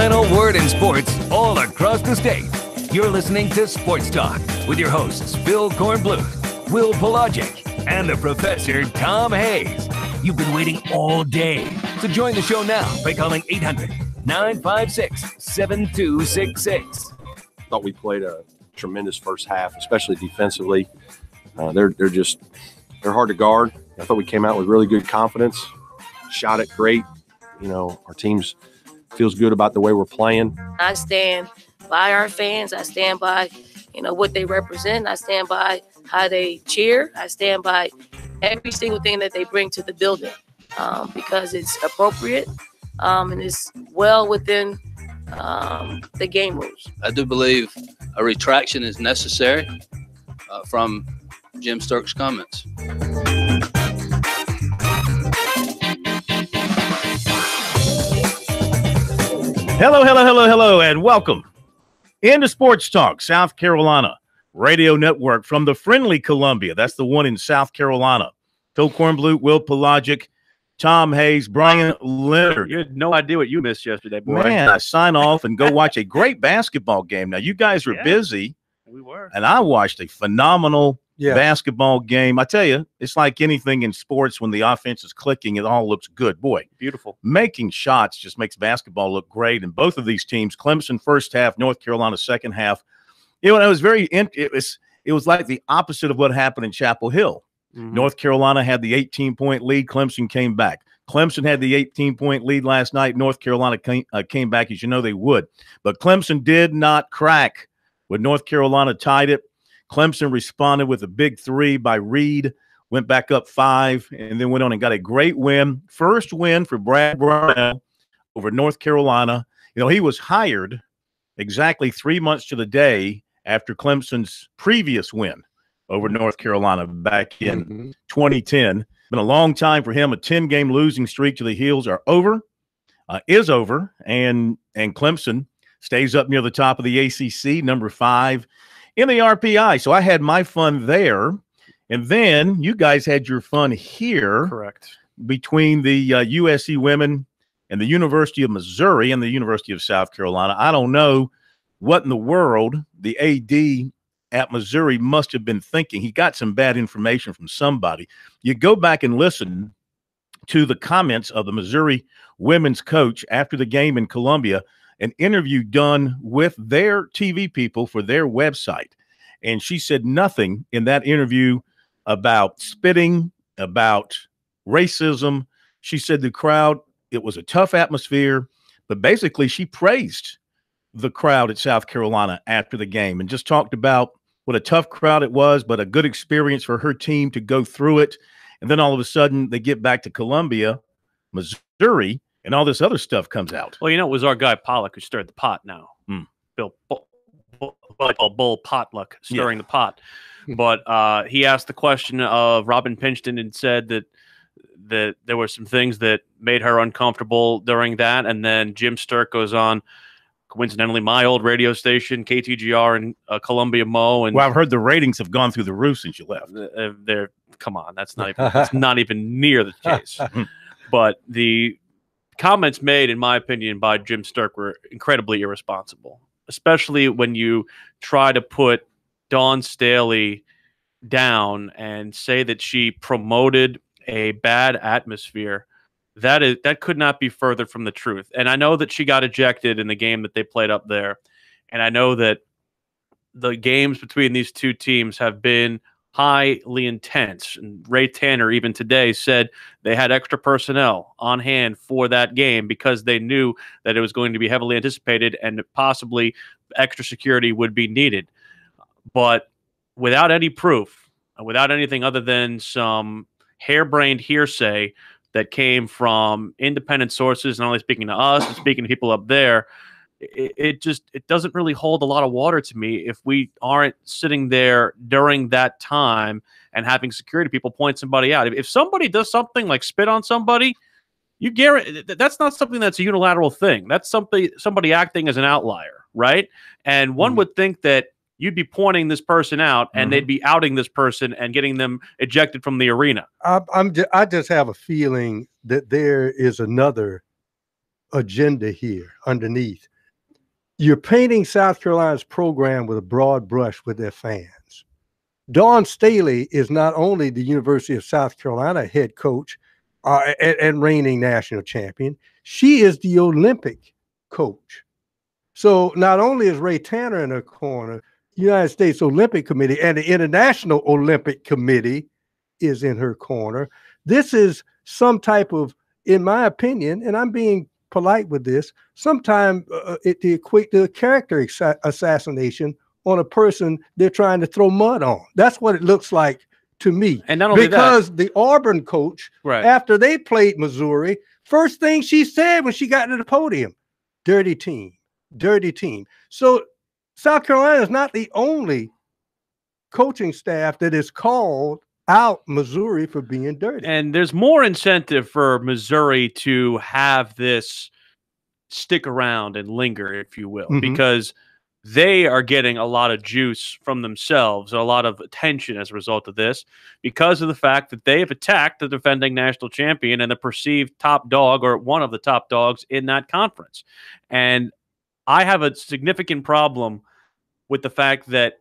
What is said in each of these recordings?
final word in sports all across the state. You're listening to Sports Talk with your hosts Phil Kornbluth, Will Pelagic, and the Professor Tom Hayes. You've been waiting all day, so join the show now by calling 800-956-7266. Thought we played a tremendous first half, especially defensively. They're hard to guard. I thought we came out with really good confidence, shot it great. You know, our teams feels good about the way we're playing. I stand by our fans. I stand by, what they represent. I stand by how they cheer. I stand by every single thing that they bring to the building because it's appropriate and it's well within the game rules. I do believe a retraction is necessary from Jim Sterk's comments. Hello, and welcome into Sports Talk, South Carolina Radio Network from the friendly Columbia. That's the one in South Carolina. Phil Kornbluth, Will Pelagic, Tom Hayes, Brian Leonard. You had no idea what you missed yesterday, boy. Man, I sign off and go watch a great basketball game. Now, you guys were busy. We were. And I watched a phenomenal basketball game. I tell you, it's like anything in sports when the offense is clicking, it all looks good. Boy, beautiful. Making shots just makes basketball look great. And both of these teams, Clemson first half, North Carolina second half, it was it was like the opposite of what happened in Chapel Hill. Mm-hmm. North Carolina had the 18-point lead. Clemson came back. Clemson had the 18-point lead last night. North Carolina came back, as you know they would. But Clemson did not crack when North Carolina tied it. Clemson responded with a big three by Reed, went back up 5, and then went on and got a great win. First win for Brad Brown over North Carolina. You know, he was hired exactly 3 months to the day after Clemson's previous win over North Carolina back in 2010. Been a long time for him. A 10-game losing streak to the Heels is over, and Clemson stays up near the top of the ACC, number 5 in the RPI. So I had my fun there, and then you guys had your fun here. Correct. Between the USC women and the University of Missouri and the University of South Carolina. I don't know what in the world the AD at Missouri must have been thinking. He got some bad information from somebody. You go back and listen to the comments of the Missouri women's coach after the game in Columbia, an interview done with their TV people for their website. And she said nothing in that interview about spitting, about racism. She said the crowd, it was a tough atmosphere, but basically she praised the crowd at South Carolina after the game and just talked about what a tough crowd it was, but a good experience for her team to go through it. And then all of a sudden they get back to Columbia, Missouri, and all this other stuff comes out. Well, it was our guy Pollock who stirred the pot now. Bill Bull Potluck stirring the pot. But he asked the question of Robin Pinchton and said that there were some things that made her uncomfortable during that. And then Jim Sterk goes on, coincidentally, my old radio station, KTGR in Columbia, Mo. And well, I've heard the ratings have gone through the roof since you left. Come on, that's not even near the case. But the comments made, in my opinion, by Jim Sterk were incredibly irresponsible, especially when you try to put Dawn Staley down and say that she promoted a bad atmosphere. That could not be further from the truth. And I know that she got ejected in the game that they played up there. And I know that the games between these two teams have been highly intense. And Ray Tanner, even today, said they had extra personnel on hand for that game because they knew that it was going to be heavily anticipated and possibly extra security would be needed. But without any proof, without anything other than some harebrained hearsay that came from independent sources, not only speaking to us, but speaking to people up there, it doesn't really hold a lot of water to me if we aren't sitting there during that time and having security people point somebody out. If somebody does something like spit on somebody, you guarantee that's not something that's a unilateral thing. That's somebody acting as an outlier, right? And one would think that you'd be pointing this person out and they'd be outing this person and getting them ejected from the arena. I just have a feeling that there is another agenda here underneath. you're painting South Carolina's program with a broad brush with their fans. Dawn Staley is not only the University of South Carolina head coach and reigning national champion, she is the Olympic coach. So not only is Ray Tanner in her corner, the United States Olympic Committee and the International Olympic Committee is in her corner. This is some type of, in my opinion, and I'm being polite with this, sometimes it equate to a character assassination on a person they're trying to throw mud on. That's what it looks like to me. And not only because the Auburn coach, right, after they played Missouri, first thing she said when she got to the podium, dirty team, dirty team. So South Carolina is not the only coaching staff that is called out Missouri for being dirty. And there's more incentive for Missouri to have this stick around and linger, if you will, because they are getting a lot of juice from themselves, a lot of attention as a result of this, because of the fact that they have attacked the defending national champion and the perceived top dog, or one of the top dogs in that conference. And I have a significant problem with the fact that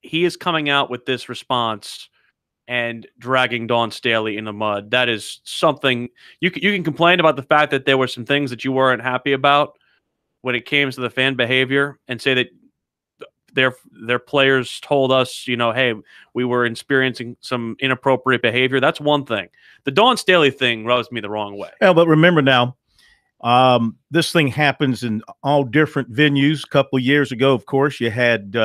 he is coming out with this response and dragging Dawn Staley in the mud. That is something you can complain about, the fact that there were some things that you weren't happy about when it came to the fan behavior, and say that their players told us, you know, hey, we were experiencing some inappropriate behavior. That's one thing. The Dawn Staley thing rubs me the wrong way. Yeah, but remember now, this thing happens in all different venues. A couple of years ago, of course, you had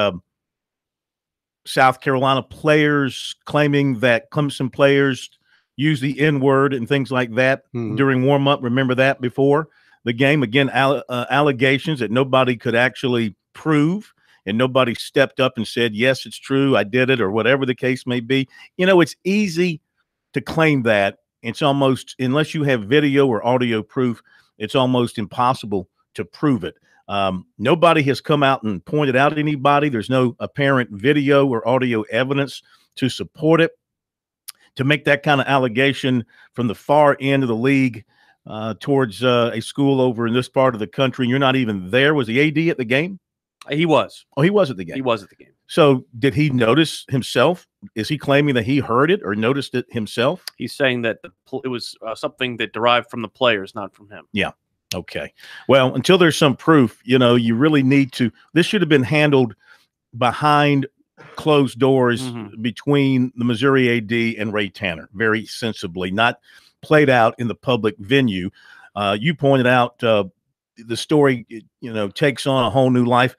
South Carolina players claiming that Clemson players use the N-word and things like that during warm-up. Remember that before the game? Again, allegations that nobody could actually prove, and nobody stepped up and said, yes, it's true, I did it, or whatever the case may be. You know, it's easy to claim that. It's almost, unless you have video or audio proof, it's almost impossible to prove it. Nobody has come out and pointed out anybody. There's no apparent video or audio evidence to support it. To make that kind of allegation from the far end of the league towards a school over in this part of the country, and you're not even there. Was the AD at the game? He was. Oh, he was at the game. He was at the game. So did he notice himself? Is he claiming that he heard it or noticed it himself? He's saying that it was something that derived from the players, not from him. Yeah. Okay. Well, until there's some proof, you know, you really need to – this should have been handled behind closed doors between the Missouri AD and Ray Tanner, very sensibly, not played out in the public venue. You pointed out the story, you know, takes on a whole new life.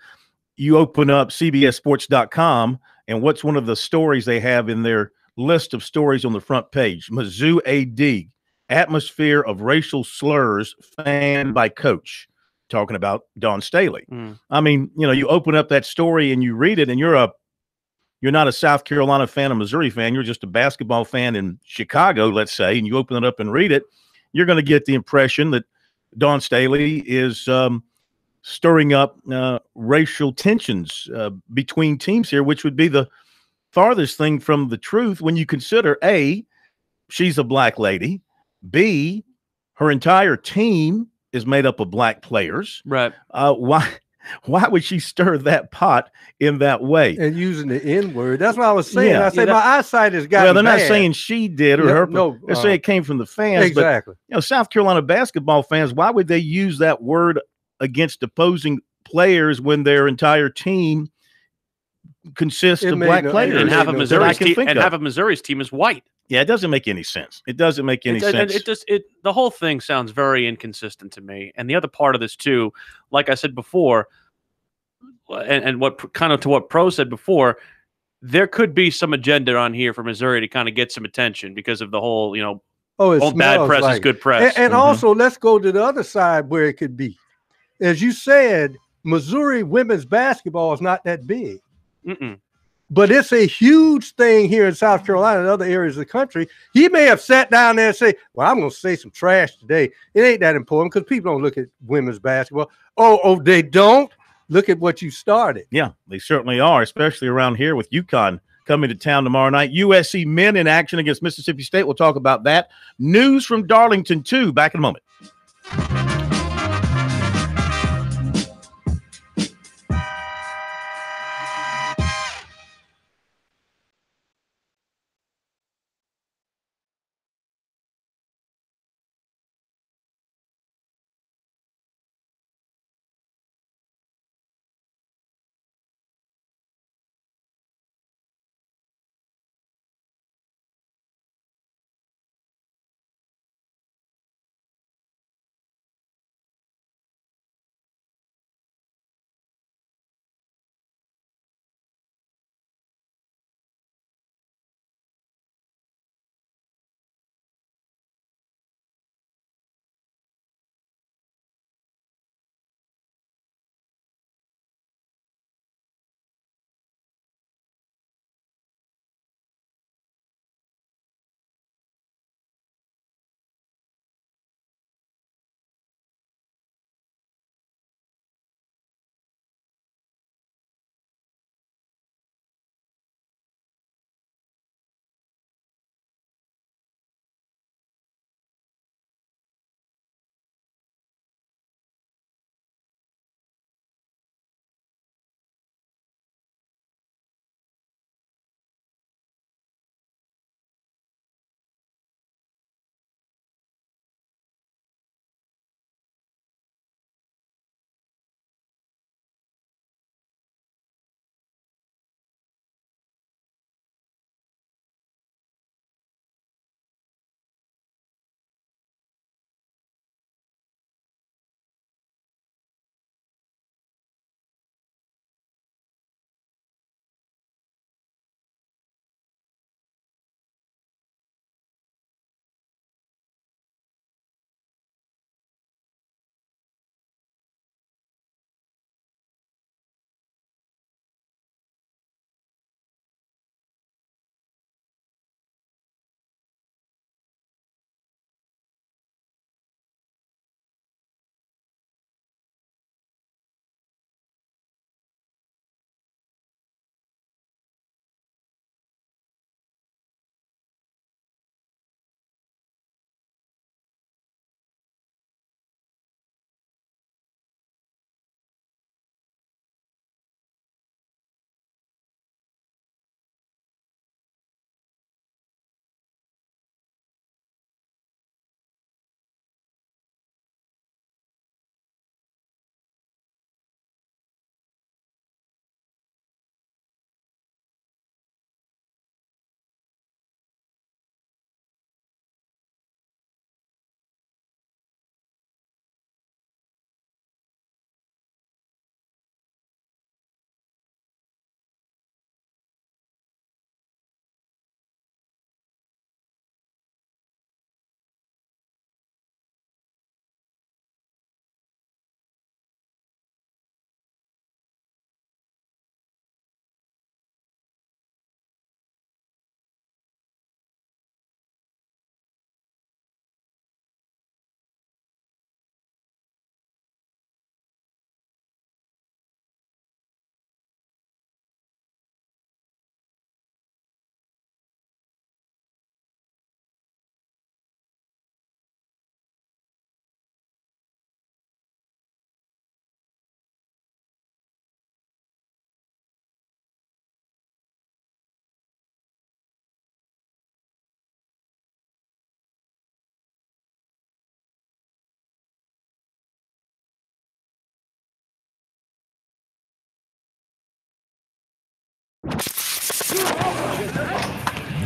You open up CBSSports.com, and what's one of the stories they have in their list of stories on the front page? Mizzou AD, atmosphere of racial slurs fanned by coach, talking about Dawn Staley. I mean, you know, you open up that story and you read it, and you're not a South Carolina fan, a Missouri fan. You're just a basketball fan in Chicago, let's say, and you open it up and read it. You're going to get the impression that Dawn Staley is stirring up racial tensions between teams here, which would be the farthest thing from the truth when you consider, A, she's a black lady, B, her entire team is made up of black players. Right. Why would she stir that pot in that way? And using the N-word. That's what I was saying. I say my eyesight has gotten Well, they're not bad. saying she did or her. No, they're saying it came from the fans. Exactly. But, you know, South Carolina basketball fans, why would they use that word against opposing players when their entire team consists of black players? And half of Missouri's team is white. Yeah, it doesn't make any sense. It doesn't make any sense. The whole thing sounds very inconsistent to me. And the other part of this too, like I said before, and what kind of to what Pro said before, there could be some agenda on here for Missouri to kind of get some attention because of the whole, you know, bad press is good press. And also, let's go to the other side where it could be. As you said, Missouri women's basketball is not that big. But it's a huge thing here in South Carolina and other areas of the country. He may have sat down there and say, well, I'm going to say some trash today. It ain't that important because people don't look at women's basketball. Oh, they don't? Look at what you started. Yeah, they certainly are, especially around here with UConn coming to town tomorrow night. USC men in action against Mississippi State. We'll talk about that. News from Darlington, too. Back in a moment.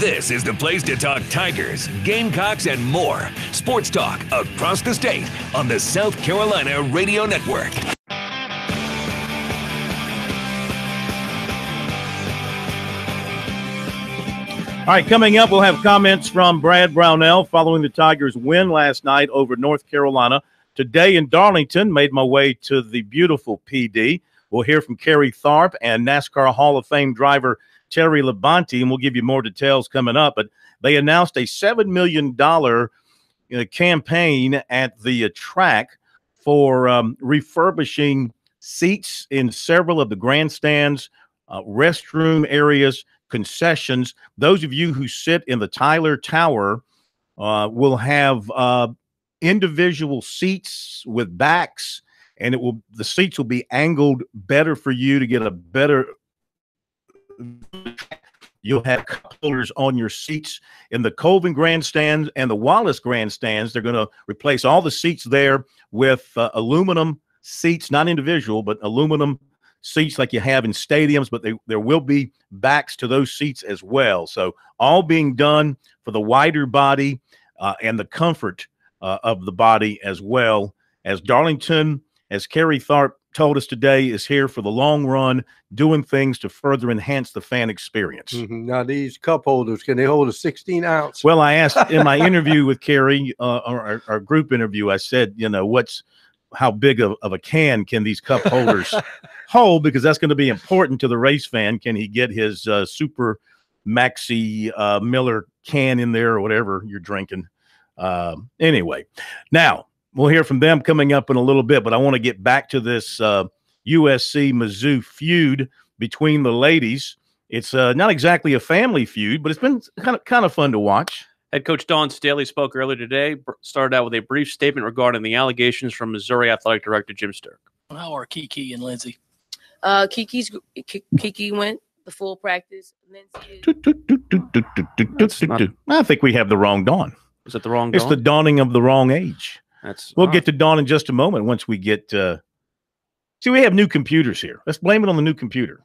This is the place to talk Tigers, Gamecocks, and more. Sports talk across the state on the South Carolina Radio Network. All right, coming up, we'll have comments from Brad Brownell following the Tigers' win last night over North Carolina. Today in Darlington, made my way to the beautiful PD. We'll hear from Kerry Tharp and NASCAR Hall of Fame driver Terry Labonte, and we'll give you more details coming up. But they announced a $7 million campaign at the track for refurbishing seats in several of the grandstands, restroom areas, concessions. Those of you who sit in the Tyler Tower will have individual seats with backs, and the seats will be angled better for you to get a better. You'll have cup holders on your seats in the Colvin grandstands and the Wallace grandstands. They're going to replace all the seats there with aluminum seats, not individual, but aluminum seats like you have in stadiums, but there will be backs to those seats as well. So all being done for the wider body and the comfort of the body, as well as Darlington, as Kerry Tharp told us today, is here for the long run, doing things to further enhance the fan experience. Now, these cup holders, can they hold a 16-ounce? Well, I asked in my interview with Kerry, our group interview, I said, how big of a can these cup holders hold? Because that's going to be important to the race fan. Can he get his super maxi Miller can in there, or whatever you're drinking? Anyway, now we'll hear from them coming up in a little bit, but I want to get back to this USC-Mizzou feud between the ladies. It's not exactly a family feud, but it's been kind of fun to watch. Head coach Dawn Staley spoke earlier today, started out with a brief statement regarding the allegations from Missouri Athletic Director Jim Sturk. How are Kiki and Lindsay? Kiki went the full practice. I think we have the wrong Dawn. Is it the wrong Dawn? It's the dawning of the wrong age. We'll get to Dawn in just a moment once we get see, we have new computers here. Let's blame it on the new computer.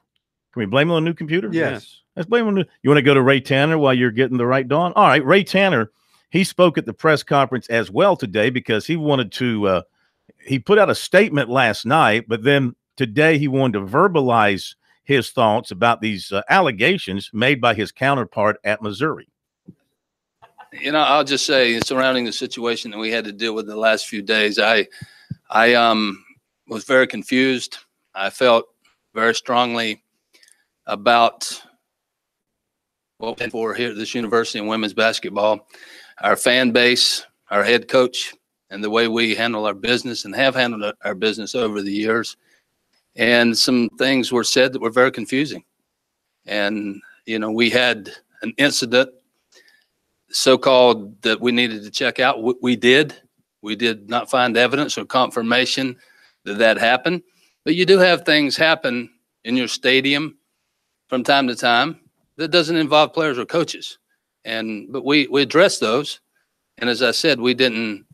Can we blame it on the new computer? Yes. Let's blame it on you want to go to Ray Tanner while you're getting the right Dawn? All right, Ray Tanner, he spoke at the press conference as well today because he wanted to he put out a statement last night, but then today he wanted to verbalize his thoughts about these allegations made by his counterpart at Missouri. I'll just say, surrounding the situation that we had to deal with the last few days, I was very confused. I felt very strongly about what for here at this university in women's basketball, our fan base, our head coach, and the way we handle our business and have handled our business over the years. And some things were said that were very confusing. And, we had an incident so-called that we needed to check out. We did not find evidence or confirmation that happened, but you do have things happen in your stadium from time to time that doesn't involve players or coaches. But we addressed those. And as I said, we didn't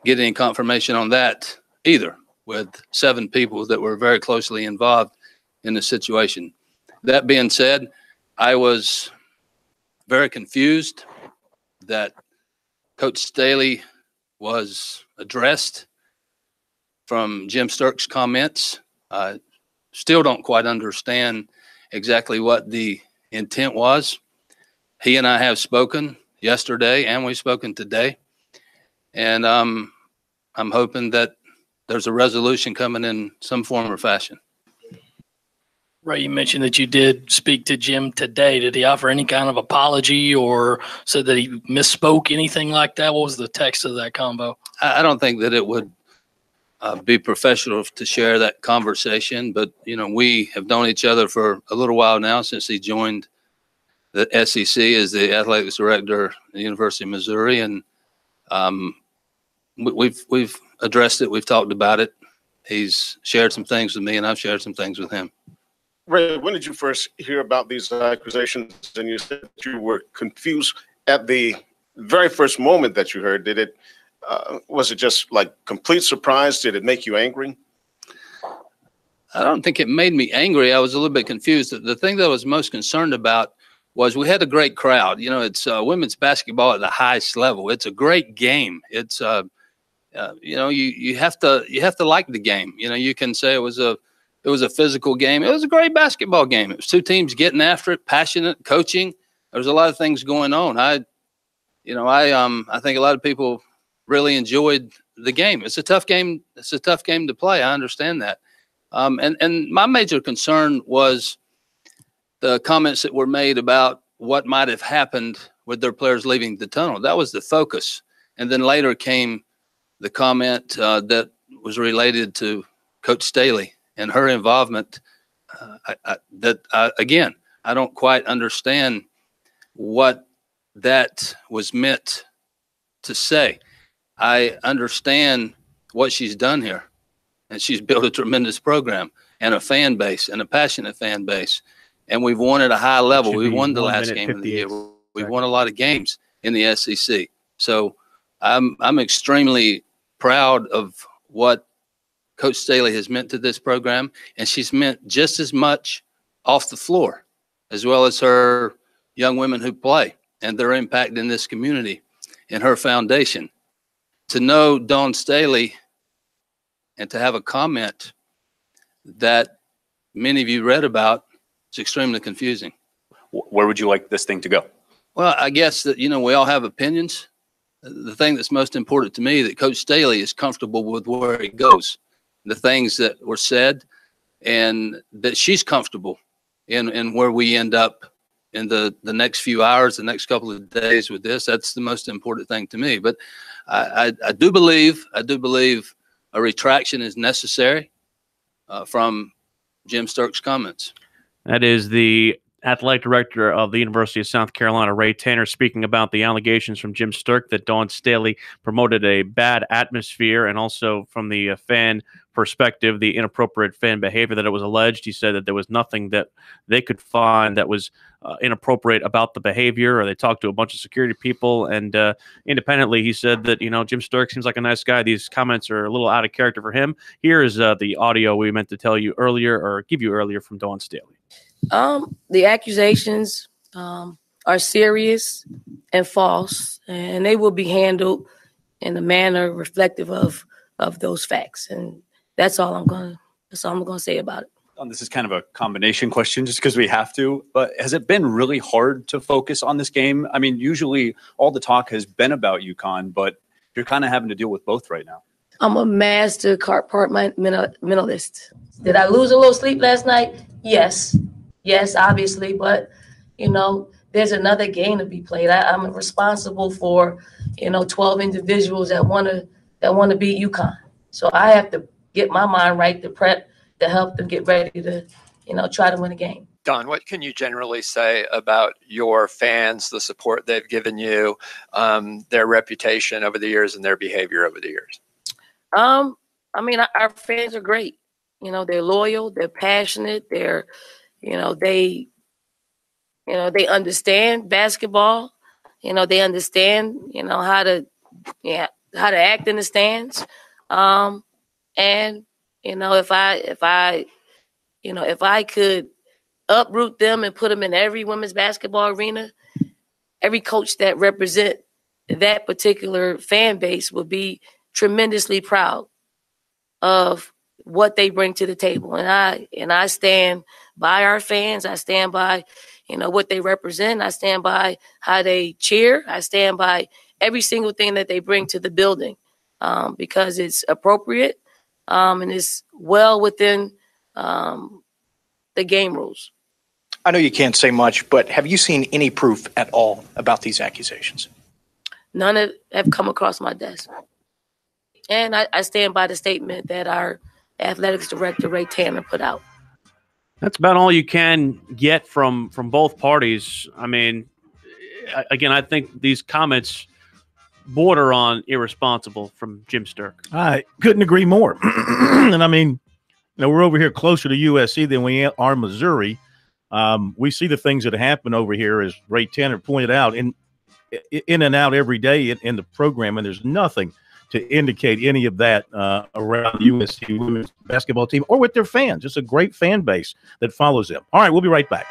get any confirmation on that either, with 7 people that were very closely involved in the situation. That being said, I was very confused that Coach Staley was addressed from Jim Sturk's comments. I still don't quite understand exactly what the intent was. He and I have spoken yesterday, and we've spoken today. And I'm hoping that there's a resolution coming in some form or fashion. Ray, you mentioned that you did speak to Jim today. Did he offer any kind of apology or said that he misspoke, anything like that? What was the text of that combo? I don't think that it would be professional to share that conversation, but, we have known each other for a little while now since he joined the SEC as the athletics director at the University of Missouri. And we've addressed it. We've talked about it. He's shared some things with me, and I've shared some things with him. Ray, when did you first hear about these accusations? And you said you were confused at the very first moment that you heard. Did it was it just like complete surprise? Did it make you angry? I don't think it made me angry. I was a little bit confused. The thing that I was most concerned about was we had a great crowd. You know, it's women's basketball at the highest level. It's a great game. It's you know, you have to like the game. You know, you can say it was a physical game. It was a great basketball game. It was two teams getting after it, passionate, coaching. There was a lot of things going on. I think a lot of people really enjoyed the game. It's a tough game. It's a tough game to play. I understand that. And my major concern was the comments that were made about what might have happened with their players leaving the tunnel. That was the focus. And then later came the comment that was related to Coach Staley and her involvement. Again, I don't quite understand what that was meant to say. I understand what she's done here, and she's built a tremendous program and a fan base and a passionate fan base. And we've won at a high level. We won the last game of the year. We've won a lot of games in the SEC. So I'm extremely proud of what Coach Staley has meant to this program, and she's meant just as much off the floor, as well as her young women who play and their impact in this community and her foundation. To know Dawn Staley and to have a comment that many of you read about, it's extremely confusing. Where would you like this thing to go? Well, I guess that, you know, we all have opinions. The thing that's most important to me, that Coach Staley is comfortable with where it goes, the things that were said, and that she's comfortable in where we end up in the next few hours, the next couple of days with this. That's the most important thing to me. But I do believe a retraction is necessary from Jim Sterk's comments. That is the athletic director of the University of South Carolina, Ray Tanner, speaking about the allegations from Jim Sterk that Dawn Staley promoted a bad atmosphere, and also from the fan perspective, the inappropriate fan behavior that it was alleged. He said that there was nothing that they could find that was inappropriate about the behavior, or they talked to a bunch of security people. And independently, he said that, you know, Jim Sterk seems like a nice guy. These comments are a little out of character for him. Here is the audio we meant to tell you earlier, or give you earlier, from Dawn Staley. The accusations are serious and false, and they will be handled in a manner reflective of those facts. And that's all I'm gonna say about it. This is kind of a combination question, just because we have to. But has it been really hard to focus on this game? I mean, usually all the talk has been about UConn, but you're kind of having to deal with both right now. I'm a master compartmentalist. Did I lose a little sleep last night? Yes, obviously, but you know, there's another game to be played. I'm responsible for, 12 individuals that want to beat UConn. So I have to get my mind right to prep to help them get ready to, try to win a game. Don, what can you generally say about your fans, the support they've given you, their reputation over the years and their behavior over the years? I mean, our fans are great. They're loyal, they're passionate, they understand basketball. They understand, how to act in the stands. And if I could uproot them and put them in every women's basketball arena, every coach that represent that particular fan base would be tremendously proud of what they bring to the table. And I stand by our fans. I stand by, what they represent. I stand by how they cheer. I stand by every single thing that they bring to the building, because it's appropriate, and it's well within the game rules. I know you can't say much, but have you seen any proof at all about these accusations? None have come across my desk. And I stand by the statement that our athletics director, Ray Tanner, put out. That's about all you can get from both parties. I mean, again, I think these comments border on irresponsible from Jim Sterk. I couldn't agree more. And I mean, we're over here closer to USC than we are Missouri. We see the things that happen over here, as Ray Tanner pointed out, in and out every day in the program, and there's nothing to indicate any of that around the USC women's basketball team or with their fans. It's a great fan base that follows them. All right, we'll be right back.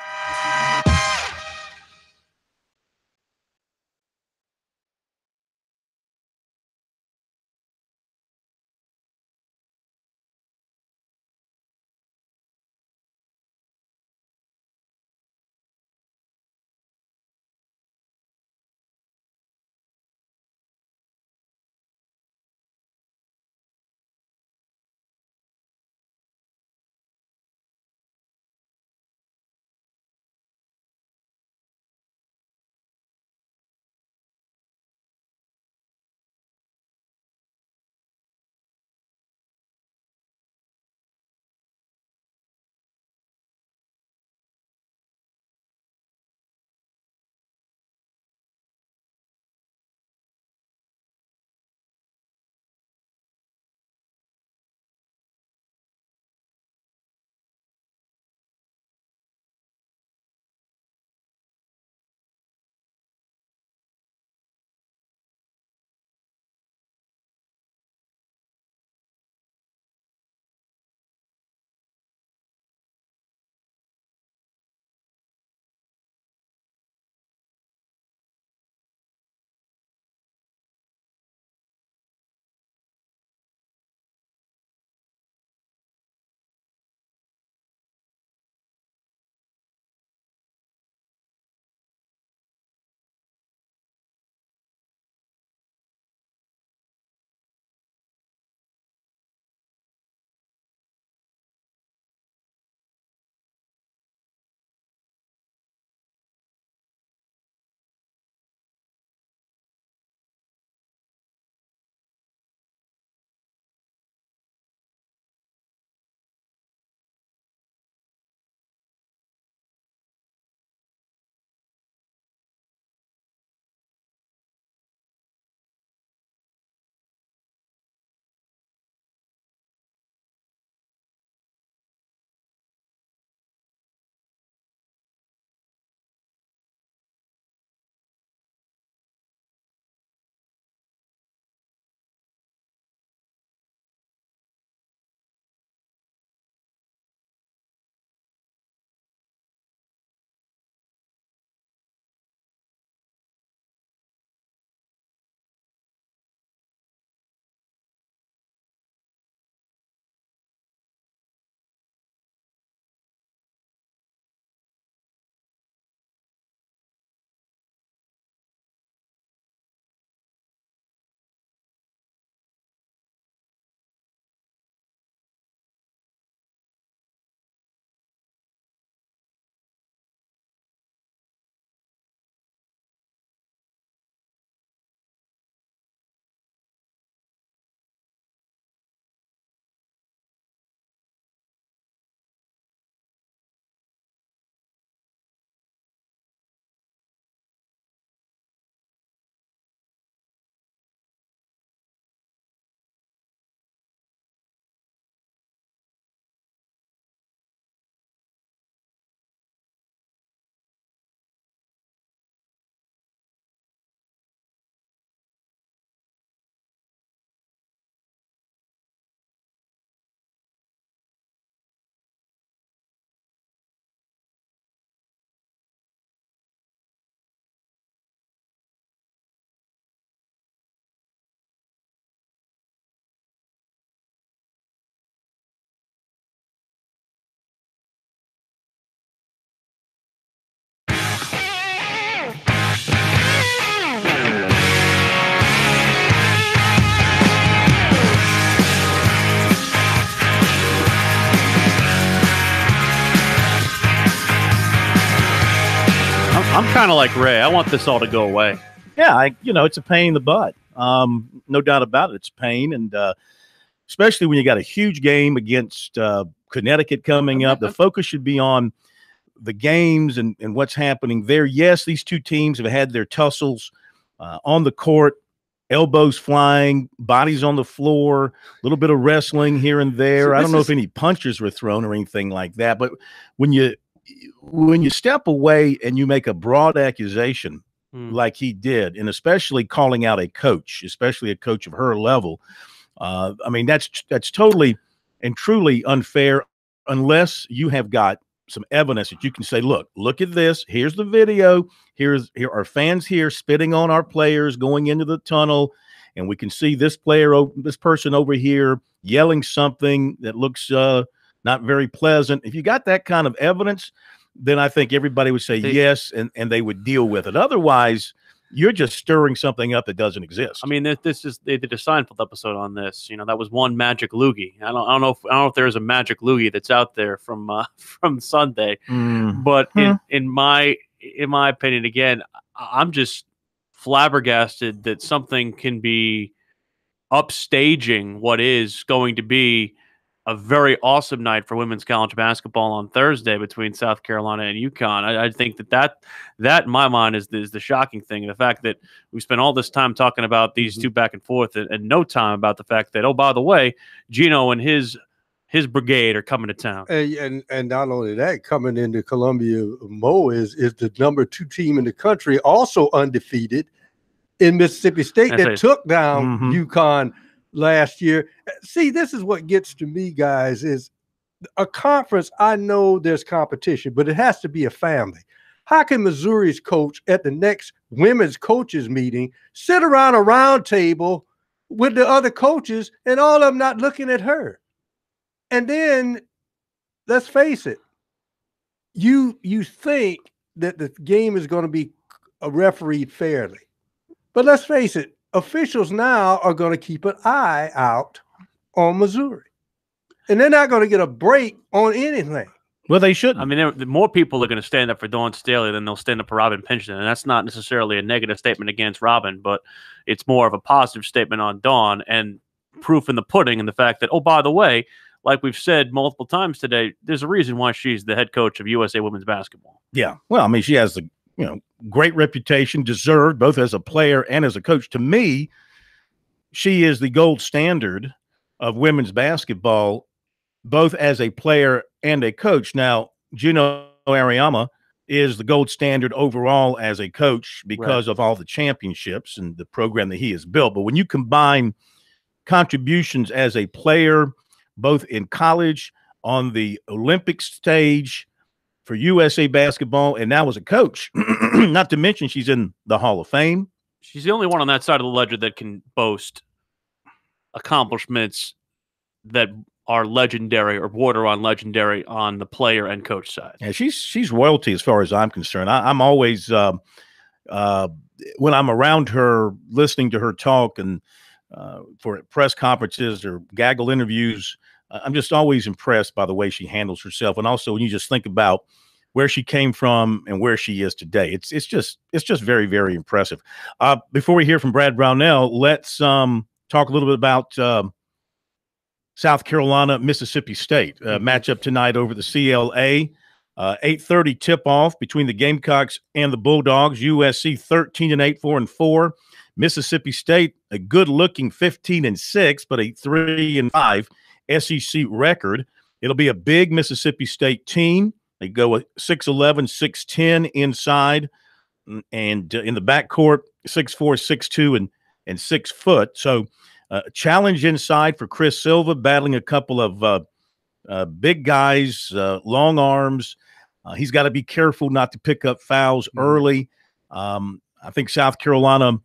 I'm kind of like Ray. I want this all to go away. Yeah, it's a pain in the butt. No doubt about it. It's pain, and especially when you got a huge game against Connecticut coming up. The focus should be on the games and what's happening there. Yes, these two teams have had their tussles on the court, elbows flying, bodies on the floor, a little bit of wrestling here and there. So I don't know if any punches were thrown or anything like that, but when you step away and you make a broad accusation like he did, and especially calling out a coach, especially a coach of her level, I mean, that's totally and truly unfair unless you have got some evidence that you can say, look at this. Here's the video. Here are fans here spitting on our players going into the tunnel, and we can see this person over here yelling something that looks not very pleasant. If you got that kind of evidence, then I think everybody would say yes, and they would deal with it. Otherwise, you're just stirring something up that doesn't exist. I mean, they did a Seinfeld episode on this. That was one magic loogie. I don't know if there's a magic loogie that's out there from Sunday, but in my opinion, again, I'm just flabbergasted that something can be upstaging what is going to be a very awesome night for women's college basketball on Thursday between South Carolina and UConn. I think that in my mind is the shocking thing. The fact that we spent all this time talking about these two back and forth and no time about the fact that, oh, by the way, Gino and his brigade are coming to town. And not only that, coming into Columbia, Mo is the number 2 team in the country, also undefeated in Mississippi State that took down UConn last year. See, this is what gets to me, guys, is a conference. I know there's competition, but it has to be a family. How can Missouri's coach at the next women's coaches meeting sit around a round table with the other coaches and all of them not looking at her? And then, let's face it, you think that the game is going to be refereed fairly. But let's face it, officials now are going to keep an eye out on Missouri. And they're not going to get a break on anything. Well, they shouldn't. I mean, more people are going to stand up for Dawn Staley than they'll stand up for Robin Pinchton. And that's not necessarily a negative statement against Robin, but it's more of a positive statement on Dawn and proof in the pudding and the fact that, oh, by the way, like we've said multiple times today, there's a reason why she's the head coach of USA women's basketball. Yeah. Well, I mean, she has the great reputation, deserved both as a player and as a coach. To me, she is the gold standard of women's basketball, both as a player and a coach. Now, Gino Auriemma is the gold standard overall as a coach because of all the championships and the program that he has built. But when you combine contributions as a player, both in college, on the Olympic stage, for USA basketball, and now as a coach, not to mention she's in the Hall of Fame. She's the only one on that side of the ledger that can boast accomplishments that are legendary or border on legendary on the player and coach side. Yeah, she's royalty as far as I'm concerned. I'm always, when I'm around her, listening to her talk and for press conferences or gaggle interviews, I'm just always impressed by the way she handles herself. And also when you just think about where she came from and where she is today, it's just very, very impressive. Before we hear from Brad Brownell, let's talk a little bit about South Carolina, Mississippi State matchup tonight over the CLA. 8:30 tip-off between the Gamecocks and the Bulldogs. USC 13-8, 4-4. Mississippi State, a good-looking 15-6, but a 3-5 SEC record. It'll be a big Mississippi State team. They go with 6'11", 6'10" inside, and in the backcourt, 6'4", 6'2", and 6 foot. So challenge inside for Chris Silva, battling a couple of big guys, long arms. He's got to be careful not to pick up fouls early. I think South Carolina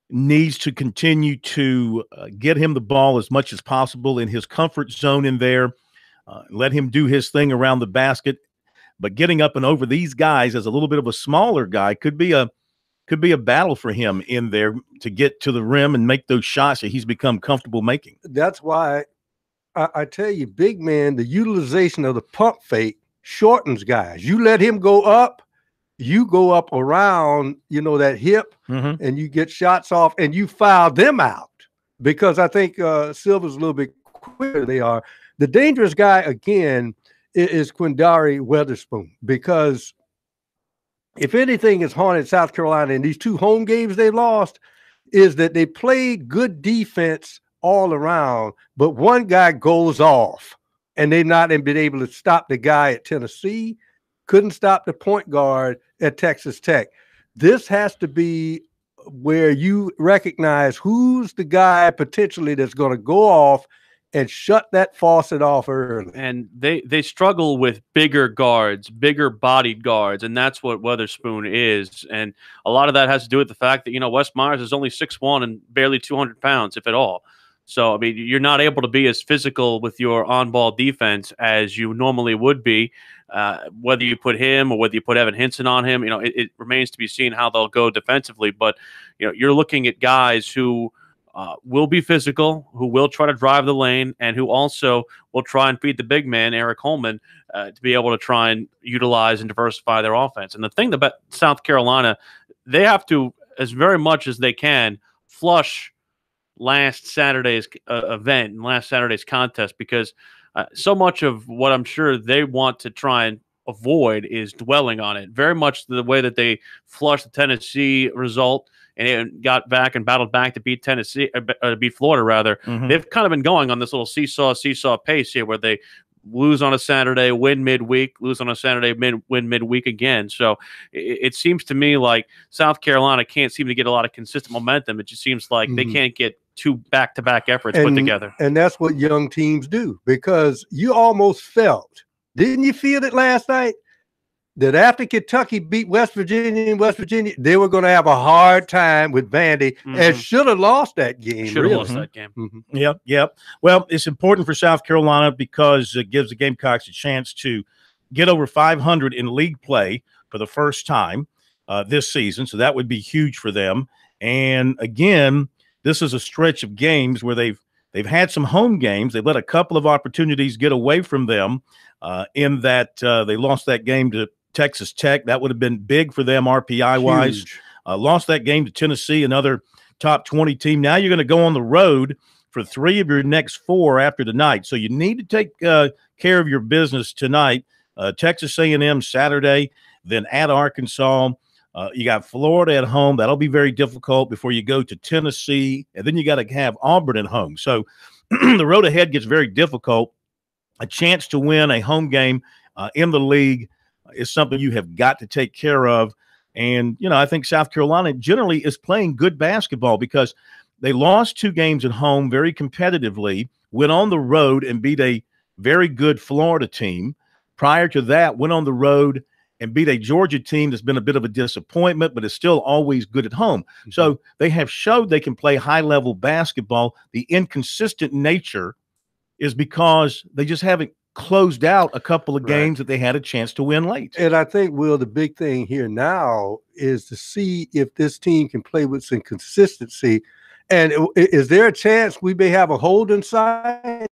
needs to continue to get him the ball as much as possible in his comfort zone in there. Let him do his thing around the basket. But getting up and over these guys as a little bit of a smaller guy could be a battle for him in there to get to the rim and make those shots that he's become comfortable making. That's why I tell you, big man, the utilization of the pump fake shortens guys. You let him go up, you go up around, that hip, Mhm. and you get shots off, and you foul them out because I think Silver's a little bit quicker than they are. The dangerous guy again is Quindary Weatherspoon, because if anything has haunted South Carolina in these 2 home games they lost, is that they played good defense all around, but one guy goes off, and they've not been able to stop the guy at Tennessee, couldn't stop the point guard at Texas Tech. This has to be where you recognize who's the guy potentially that's going to go off and shut that faucet off early. And they struggle with bigger guards, bigger bodied guards, and that's what Weatherspoon is. And a lot of that has to do with the fact that, Wes Myers is only 6'1" and barely 200 pounds, if at all. So, I mean, you're not able to be as physical with your on-ball defense as you normally would be, whether you put him or whether you put Evan Hinson on him. It remains to be seen how they'll go defensively. But, you're looking at guys who will be physical, who will try to drive the lane, and who also will try and beat the big man, Eric Holman, to be able to try and utilize and diversify their offense. And the thing about South Carolina, they have to, as very much as they can, flush last Saturday's event and last Saturday's contest, because so much of what I'm sure they want to try and avoid is dwelling on it. Very much the way that they flushed the Tennessee result and got back and battled back to beat Tennessee, beat Florida rather. Mhm. They've kind of been going on this little seesaw pace here, where they lose on a Saturday, win midweek, lose on a Saturday, win midweek again. So it seems to me like South Carolina can't seem to get a lot of consistent momentum. It just seems like they can't get 2 back-to-back efforts put together. And that's what young teams do, because you almost felt, didn't you feel it last night, that after Kentucky beat West Virginia and West Virginia, they were going to have a hard time with Vandy and should have lost that game. Should have lost that game. Yep. Well, it's important for South Carolina because it gives the Gamecocks a chance to get over 500 in league play for the first time this season. So that would be huge for them. And again, this is a stretch of games where they've had some home games. They let a couple of opportunities get away from them in that they lost that game to Texas Tech. That would have been big for them RPI-wise. Lost that game to Tennessee, another top 20 team. Now you're going to go on the road for 3 of your next 4 after tonight. So you need to take care of your business tonight. Texas A&M Saturday, then at Arkansas. You got Florida at home. That'll be very difficult before you go to Tennessee. And then you got to have Auburn at home. So the road ahead gets very difficult. A chance to win a home game in the league is something you have got to take care of. And, I think South Carolina generally is playing good basketball because they lost 2 games at home very competitively, went on the road and beat a very good Florida team. Prior to that, went on the road and beat a Georgia team that's been a bit of a disappointment, but is still always good at home. So they have showed they can play high-level basketball. The inconsistent nature is because they just haven't closed out a couple of games that they had a chance to win late. And I think, Will, the big thing here now is to see if this team can play with some consistency. And is there a chance we may have a hold inside?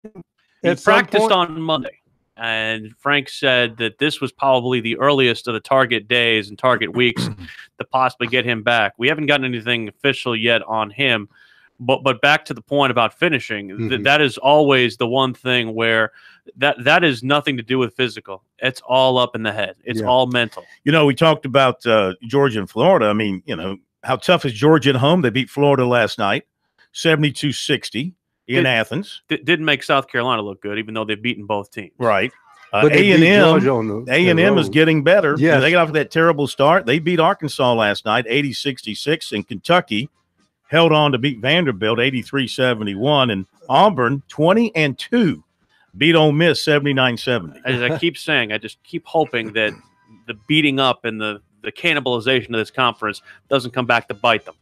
He practiced on Monday, and Frank said that this was probably the earliest of the target days and target weeks to possibly get him back. We haven't gotten anything official yet on him, but back to the point about finishing, that is always the one thing where that is nothing to do with physical. It's all up in the head. It's all mental. We talked about Georgia and Florida. I mean, how tough is Georgia at home? They beat Florida last night, 72-60 in Athens. Didn't make South Carolina look good, even though they've beaten both teams. Right. But A&M is getting better. Yes. They got off that terrible start. They beat Arkansas last night, 80-66, and Kentucky held on to beat Vanderbilt 83-71, and Auburn 20-2 beat Ole Miss 79-70. As I keep saying, I just keep hoping that the beating up and the cannibalization of this conference doesn't come back to bite them.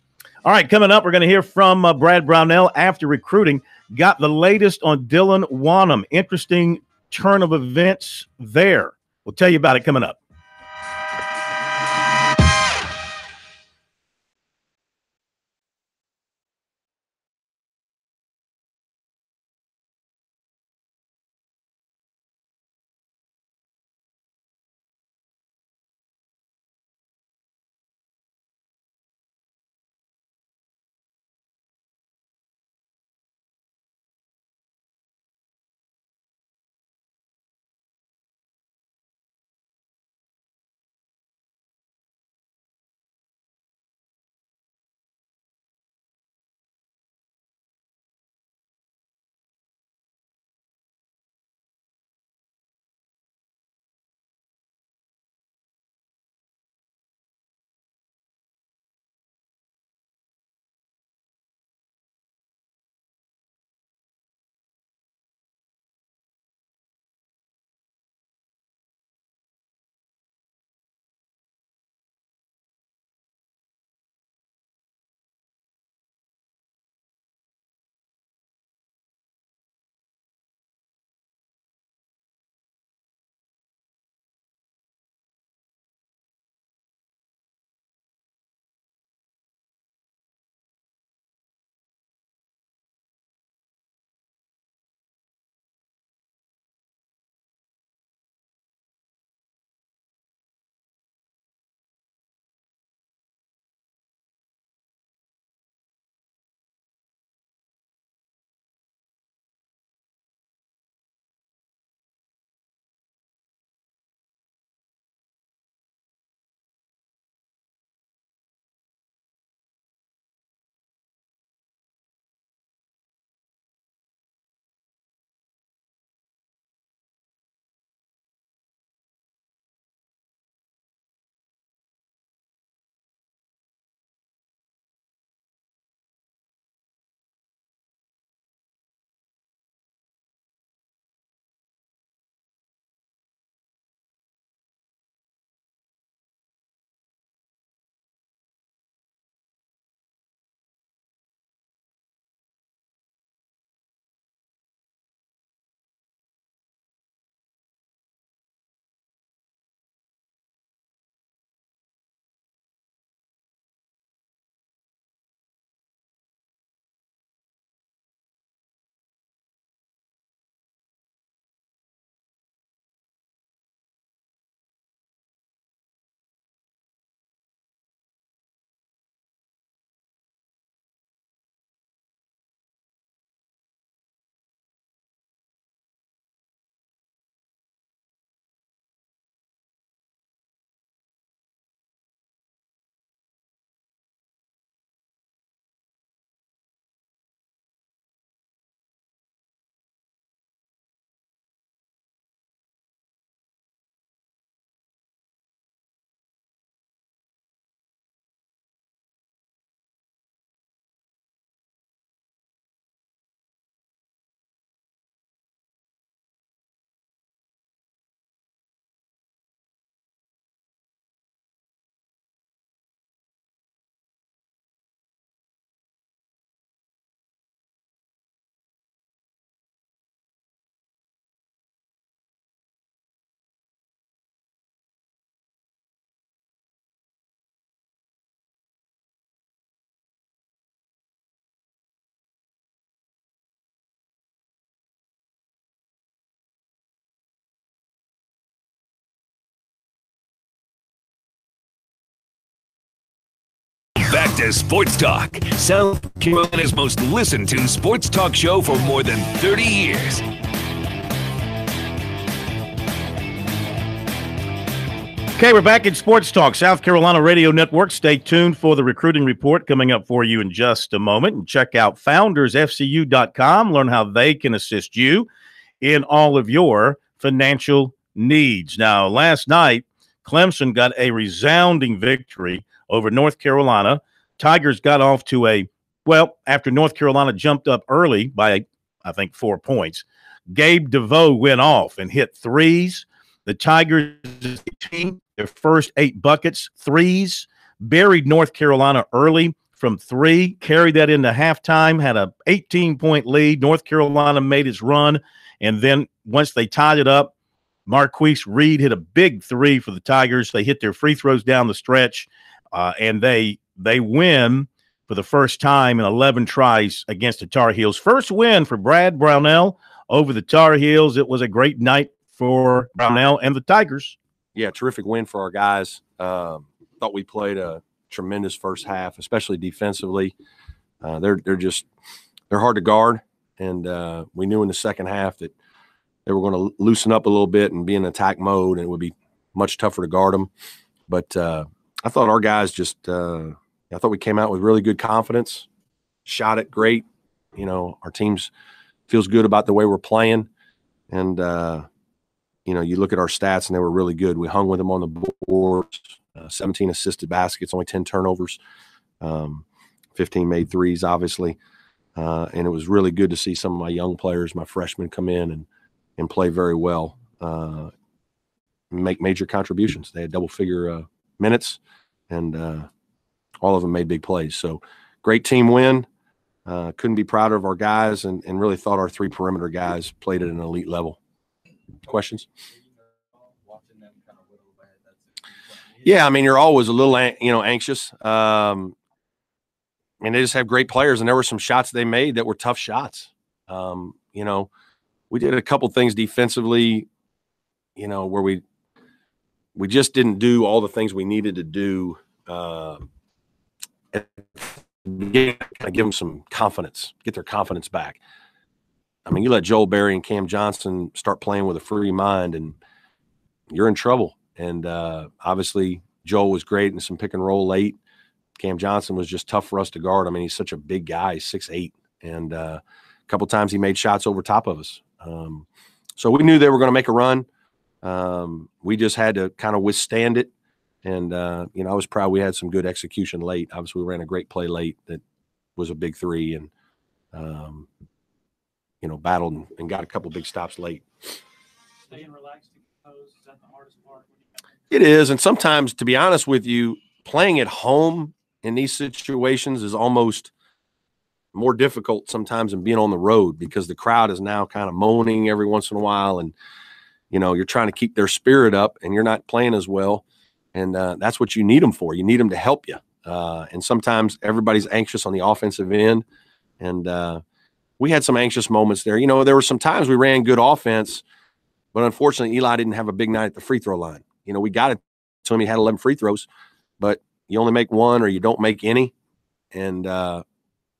All right, coming up, we're going to hear from Brad Brownell after recruiting. Got the latest on Dylan Wonnum. Interesting turn of events there. We'll tell you about it coming up. to Sports Talk, South Carolina's most listened to sports talk show for more than 30 years. Okay, we're back in Sports Talk, South Carolina Radio Network. Stay tuned for the recruiting report coming up for you in just a moment. And check out foundersfcu.com. Learn how they can assist you in all of your financial needs. Now, last night, Clemson got a resounding victory over North Carolina. Tigers got off to after North Carolina jumped up early by, I think, 4 points, Gabe DeVoe went off and hit threes. The Tigers team, their first 8 buckets, threes, buried North Carolina early from 3, carried that into halftime, had a 18-point lead. North Carolina made its run, and then once they tied it up, Marquise Reed hit a big 3 for the Tigers. They hit their free throws down the stretch, and they win for the first time in 11 tries against the Tar Heels. First win for Brad Brownell over the Tar Heels. It was a great night for Brownell and the Tigers. Yeah, terrific win for our guys. Thought we played a tremendous first half, especially defensively. They're hard to guard, and we knew in the second half that they were going to loosen up a little bit and be in attack mode, and it would be much tougher to guard them. But I thought our guys I thought we came out with really good confidence, shot it great. You know, our teams feels good about the way we're playing, and you look at our stats, and they were really good. We hung with them on the boards, 17 assisted baskets, only 10 turnovers, 15 made threes, obviously. And it was really good to see some of my young players, my freshmen, come in and play very well, make major contributions. They had double-figure minutes, and all of them made big plays. So great team win. Couldn't be prouder of our guys, and really thought our 3 perimeter guys played at an elite level. Questions? Yeah, I mean, you're always a little, anxious. And they just have great players, and there were some shots they made that were tough shots. We did a couple things defensively, where we just didn't do all the things we needed to do. Kind of give them some confidence, get their confidence back. I mean, you let Joel Berry and Cam Johnson start playing with a free mind, and you're in trouble. And obviously, Joel was great in some pick and roll late. Cam Johnson was just tough for us to guard. I mean, he's such a big guy. He's 6'8", and a couple times he made shots over top of us. So we knew they were going to make a run. We just had to kind of withstand it. And, I was proud we had some good execution late. Obviously, we ran a great play late that was a big 3, and battled and got a couple big stops late. Staying relaxed and composed, is that the hardest part? It is, and sometimes, to be honest with you, playing at home in these situations is almost more difficult sometimes than being on the road, because the crowd is now kind of moaning every once in a while, and you're trying to keep their spirit up, and you're not playing as well, and that's what you need them for. You need them to help you, and sometimes everybody's anxious on the offensive end, and we had some anxious moments there. There were some times we ran good offense, but unfortunately Eli didn't have a big night at the free throw line. We got it to him. He had 11 free throws, but you only make 1 or you don't make any, and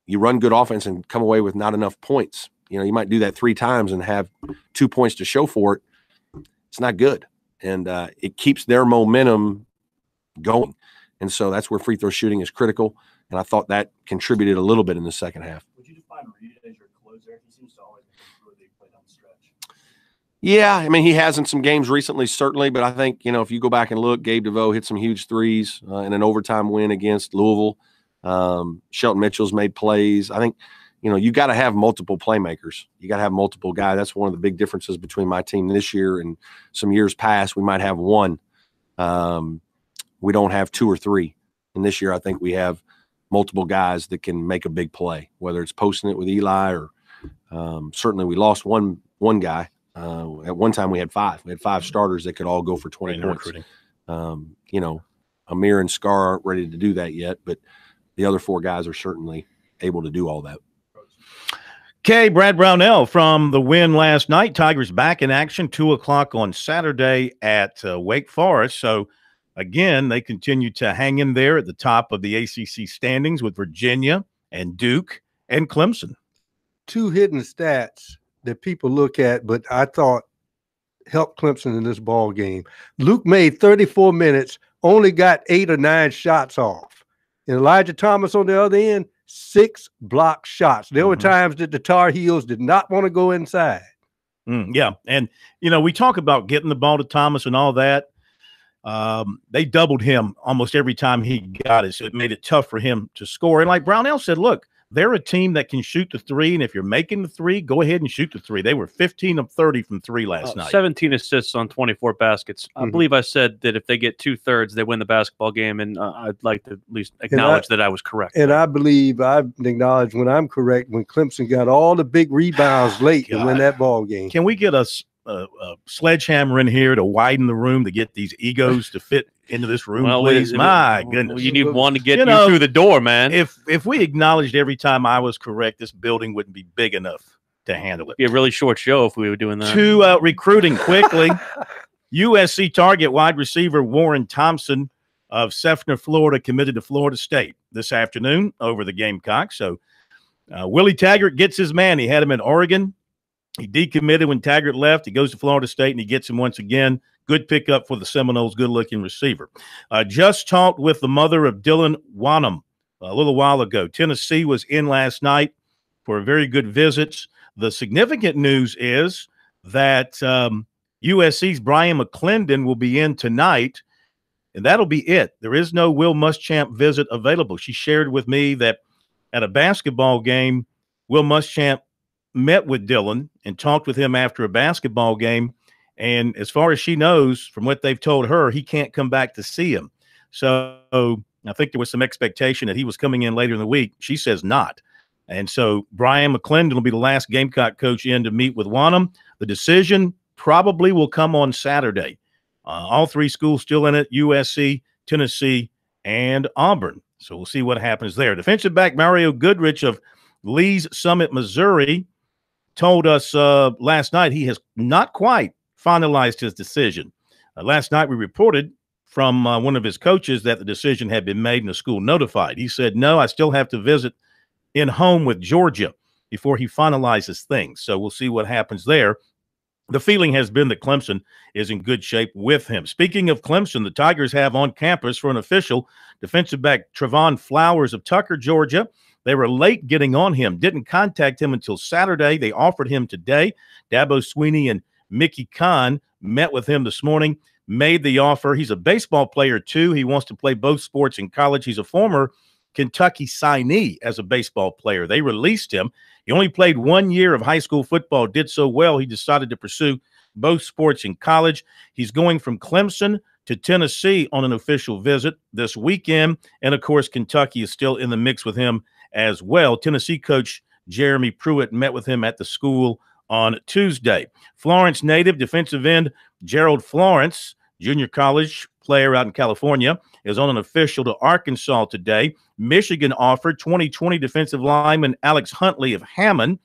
you run good offense and come away with not enough points. You might do that 3 times and have 2 points to show for it. It's not good, and it keeps their momentum going. And so that's where free throw shooting is critical, and I thought that contributed a little bit in the second half. Would you define Reed as your closer? He seems to always make a really big play down the stretch. Yeah, I mean, he has in some games recently, certainly, but I think, if you go back and look, Gabe DeVoe hit some huge threes in an overtime win against Louisville. Shelton Mitchell's made plays. I think, you got to have multiple playmakers. You got to have multiple guys. That's one of the big differences between my team this year and some years past. We might have 1. We don't have 2 or 3. And this year, I think we have multiple guys that can make a big play, whether it's posting it with Eli or certainly we lost one guy. At one time we had 5. We had 5 starters that could all go for 20 points. Amir and Scar aren't ready to do that yet, but the other 4 guys are certainly able to do all that. Okay, Brad Brownell from the win last night. Tigers back in action, 2 o'clock on Saturday at Wake Forest. So again, they continue to hang in there at the top of the ACC standings with Virginia and Duke and Clemson. Two hidden stats that people look at, but I thought helped Clemson in this ball game. Luke made 34 minutes, only got 8 or 9 shots off. And Elijah Thomas on the other end, 6 block shots. There were times that the Tar Heels did not want to go inside. Yeah. And, we talk about getting the ball to Thomas and all that. They doubled him almost every time he got it, so it made it tough for him to score. And like Brownell said, look, they're a team that can shoot the three, and if you're making the three, go ahead and shoot the three. They were 15 of 30 from three last night. 17 assists on 24 baskets. I believe I said that if they get 2/3, they win the basketball game, and I'd like to at least acknowledge that I was correct. And I believe I've acknowledged when I'm correct, when Clemson got all the big rebounds late to win that ball game. Can we get a sledgehammer in here to widen the room to get these egos to fit into this room, please? My goodness. You need one to get you through the door, man. If we acknowledged every time I was correct, this building wouldn't be big enough to handle it. It'd be a really short show if we were doing that. To recruiting quickly, USC target wide receiver Warren Thompson of Sefner, Florida, committed to Florida State this afternoon over the Gamecocks. So Willie Taggart gets his man. He had him in Oregon. He decommitted when Taggart left. He goes to Florida State, and he gets him once again. Good pickup for the Seminoles, good-looking receiver. Just talked with the mother of Dylan Wanham a little while ago. Tennessee was in last night for a very good visit. The significant news is that USC's Brian McClendon will be in tonight, and that'll be it. There is no Will Muschamp visit available. She shared with me that at a basketball game, Will Muschamp met with Dylan and talked with him after a basketball game. And as far as she knows, from what they've told her, he can't come back to see him. So I think there was some expectation that he was coming in later in the week. She says not. And so Brian McClendon will be the last Gamecock coach in to meet with Wanham. The decision probably will come on Saturday. All three schools still in it, USC, Tennessee, and Auburn. So we'll see what happens there. Defensive back Mario Goodrich of Lee's Summit, Missouri, told us last night he has not quite finalized his decision. Last night we reported from one of his coaches that the decision had been made and the school notified. He said, no, I still have to visit in home with Georgia before he finalizes things. So we'll see what happens there. The feeling has been that Clemson is in good shape with him. Speaking of Clemson, the Tigers have on campus for an official defensive back Trevon Flowers of Tucker, Georgia. They were late getting on him, didn't contact him until Saturday. They offered him today. Dabo Sweeney and Mickey Kahn met with him this morning, made the offer. He's a baseball player, too. He wants to play both sports in college. He's a former Kentucky signee as a baseball player. They released him. He only played 1 year of high school football, did so well, he decided to pursue both sports in college. He's going from Clemson to Tennessee on an official visit this weekend. And, of course, Kentucky is still in the mix with him as well. Tennessee coach Jeremy Pruitt met with him at the school on Tuesday. Florence native defensive end Gerald Florence, junior college player out in California, is on an official to Arkansas today. Michigan offered 2020 defensive lineman Alex Huntley of Hammond.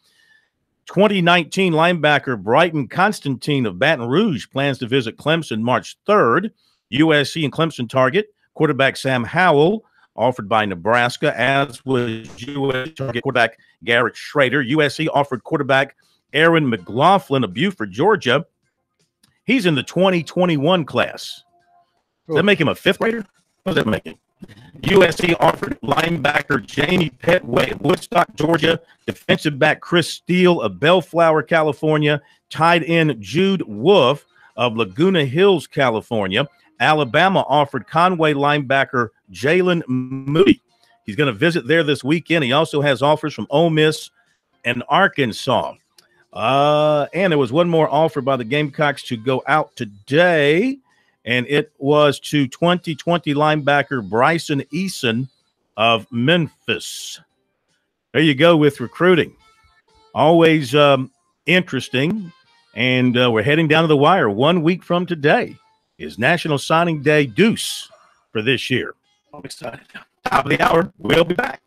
2019 linebacker Brighton Constantine of Baton Rouge plans to visit Clemson March 3rd. USC and Clemson target quarterback Sam Howell, offered by Nebraska, as was USC target quarterback Garrett Schrader. USC offered quarterback Aaron McLaughlin of Buford, Georgia. He's in the 2021 class. Does that make him a fifth grader? What does that make him? USC offered linebacker Jamie Petway of Woodstock, Georgia, defensive back Chris Steele of Bellflower, California, tight end Jude Wolf of Laguna Hills, California. Alabama offered Conway linebacker Jalen Moody. He's going to visit there this weekend. He also has offers from Ole Miss and Arkansas. And there was one more offer by the Gamecocks to go out today, and it was to 2020 linebacker Bryson Eason of Memphis. There you go with recruiting. Always interesting, and we're heading down to the wire. 1 week from today is National Signing Day Deuce for this year. I'm excited. Top of the hour, we'll be back.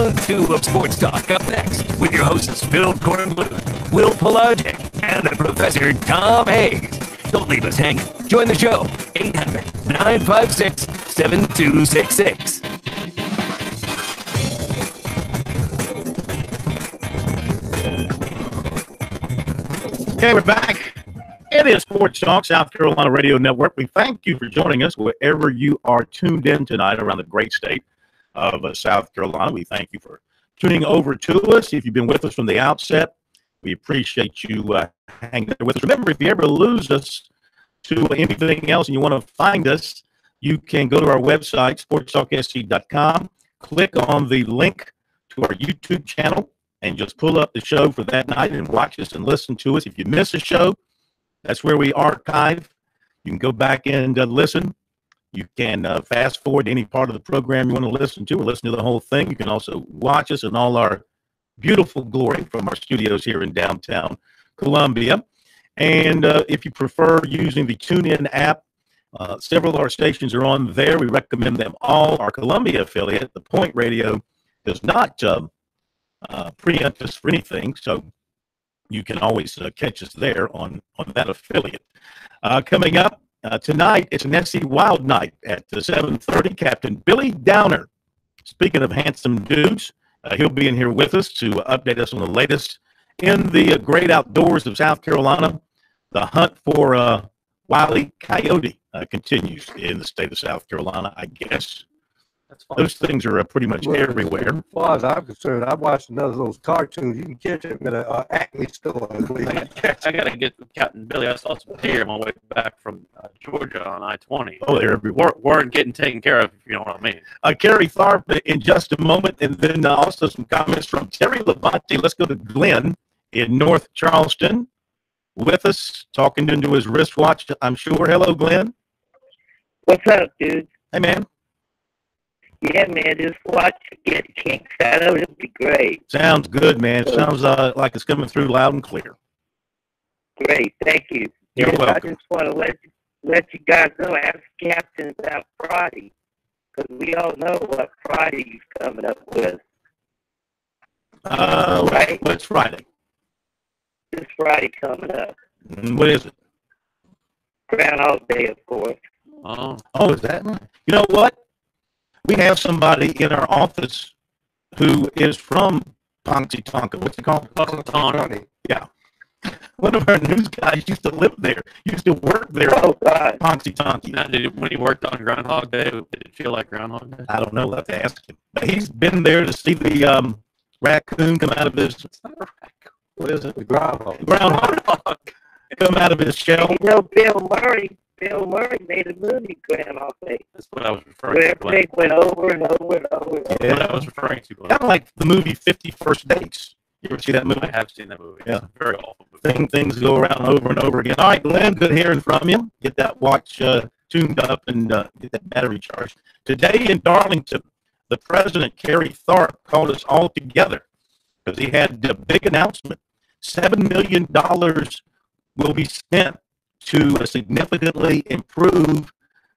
Round 2 of Sports Talk up next with your hosts Phil Kornbluth, Will Pelagic, and the Professor Tom Hayes. Don't leave us hanging. Join the show, 800-956-7266. Okay, we're back. It is Sports Talk, South Carolina Radio Network. We thank you for joining us wherever you are tuned in tonight around the great state of South Carolina. We thank you for tuning over to us. If you've been with us from the outset, we appreciate you hanging there with us. Remember, if you ever lose us to anything else and you want to find us, you can go to our website, SportsTalkSC.com, click on the link to our YouTube channel, and just pull up the show for that night and watch us and listen to us. If you miss a show, that's where we archive. You can go back and listen. You can fast forward to any part of the program you want to listen to or listen to the whole thing. You can also watch us in all our beautiful glory from our studios here in downtown Columbia. And if you prefer using the TuneIn app, several of our stations are on there. We recommend them all. Our Columbia affiliate, the Point Radio, does not preempt us for anything, so you can always catch us there on that affiliate. Coming up tonight, it's an SC Wild Night at 7:30. Captain Billy Downer, speaking of handsome dudes, he'll be in here with us to update us on the latest in the great outdoors of South Carolina. The hunt for Wile E. Coyote continues in the state of South Carolina, I guess. Those things are pretty much everywhere. As far as I'm concerned, I watched another of those cartoons. You can catch them at an Acme store. I got to get Captain Billy. I saw some deer on my way back from Georgia on I-20. Oh, they're everywhere. Weren't getting taken care of, if you know what I mean. Kerry Tharp in just a moment, and then also some comments from Terry Labonte. Let's go to Glenn in North Charleston with us, talking into his wristwatch, I'm sure. Hello, Glenn. What's up, dude? Hey, man. Yeah, man, just watch it get kinks out of it. It'll be great. Sounds good, man. Sounds like it's coming through loud and clear. Great, thank you. You're welcome. I just want to let you guys know, ask Captain about Friday, because we all know what Friday he's coming up with. Right? What's Friday? This Friday coming up. What is it? Groundhog Day, of course. Oh, is that right? You know what? We have somebody in our office who is from Pontotoc. What's it called? Pontotoc. Yeah. One of our news guys used to live there, used to work there. Oh, God. Pontotoc. Now, when he worked on Groundhog Day, did it feel like Groundhog Day? I don't know. I'll have to ask him. But he's been there to see the raccoon come out of his. It's not a raccoon. What is it? The groundhog. Groundhog. Come out of his shell. You know, Bill Murray made a movie, Groundhog Day. That's what I was referring to. Where everything went over and over and over. Yeah. What I was referring to. Kind of like the movie 50 First Dates. You ever see that movie? I have seen that movie. Yeah. It's a very awful movie. Things go around over and over again. All right, Glenn, good hearing from you. Get that watch tuned up and get that battery charged. Today in Darlington, the president, Kerry Tharp, called us all together because he had a big announcement. $7 million will be spent to significantly improve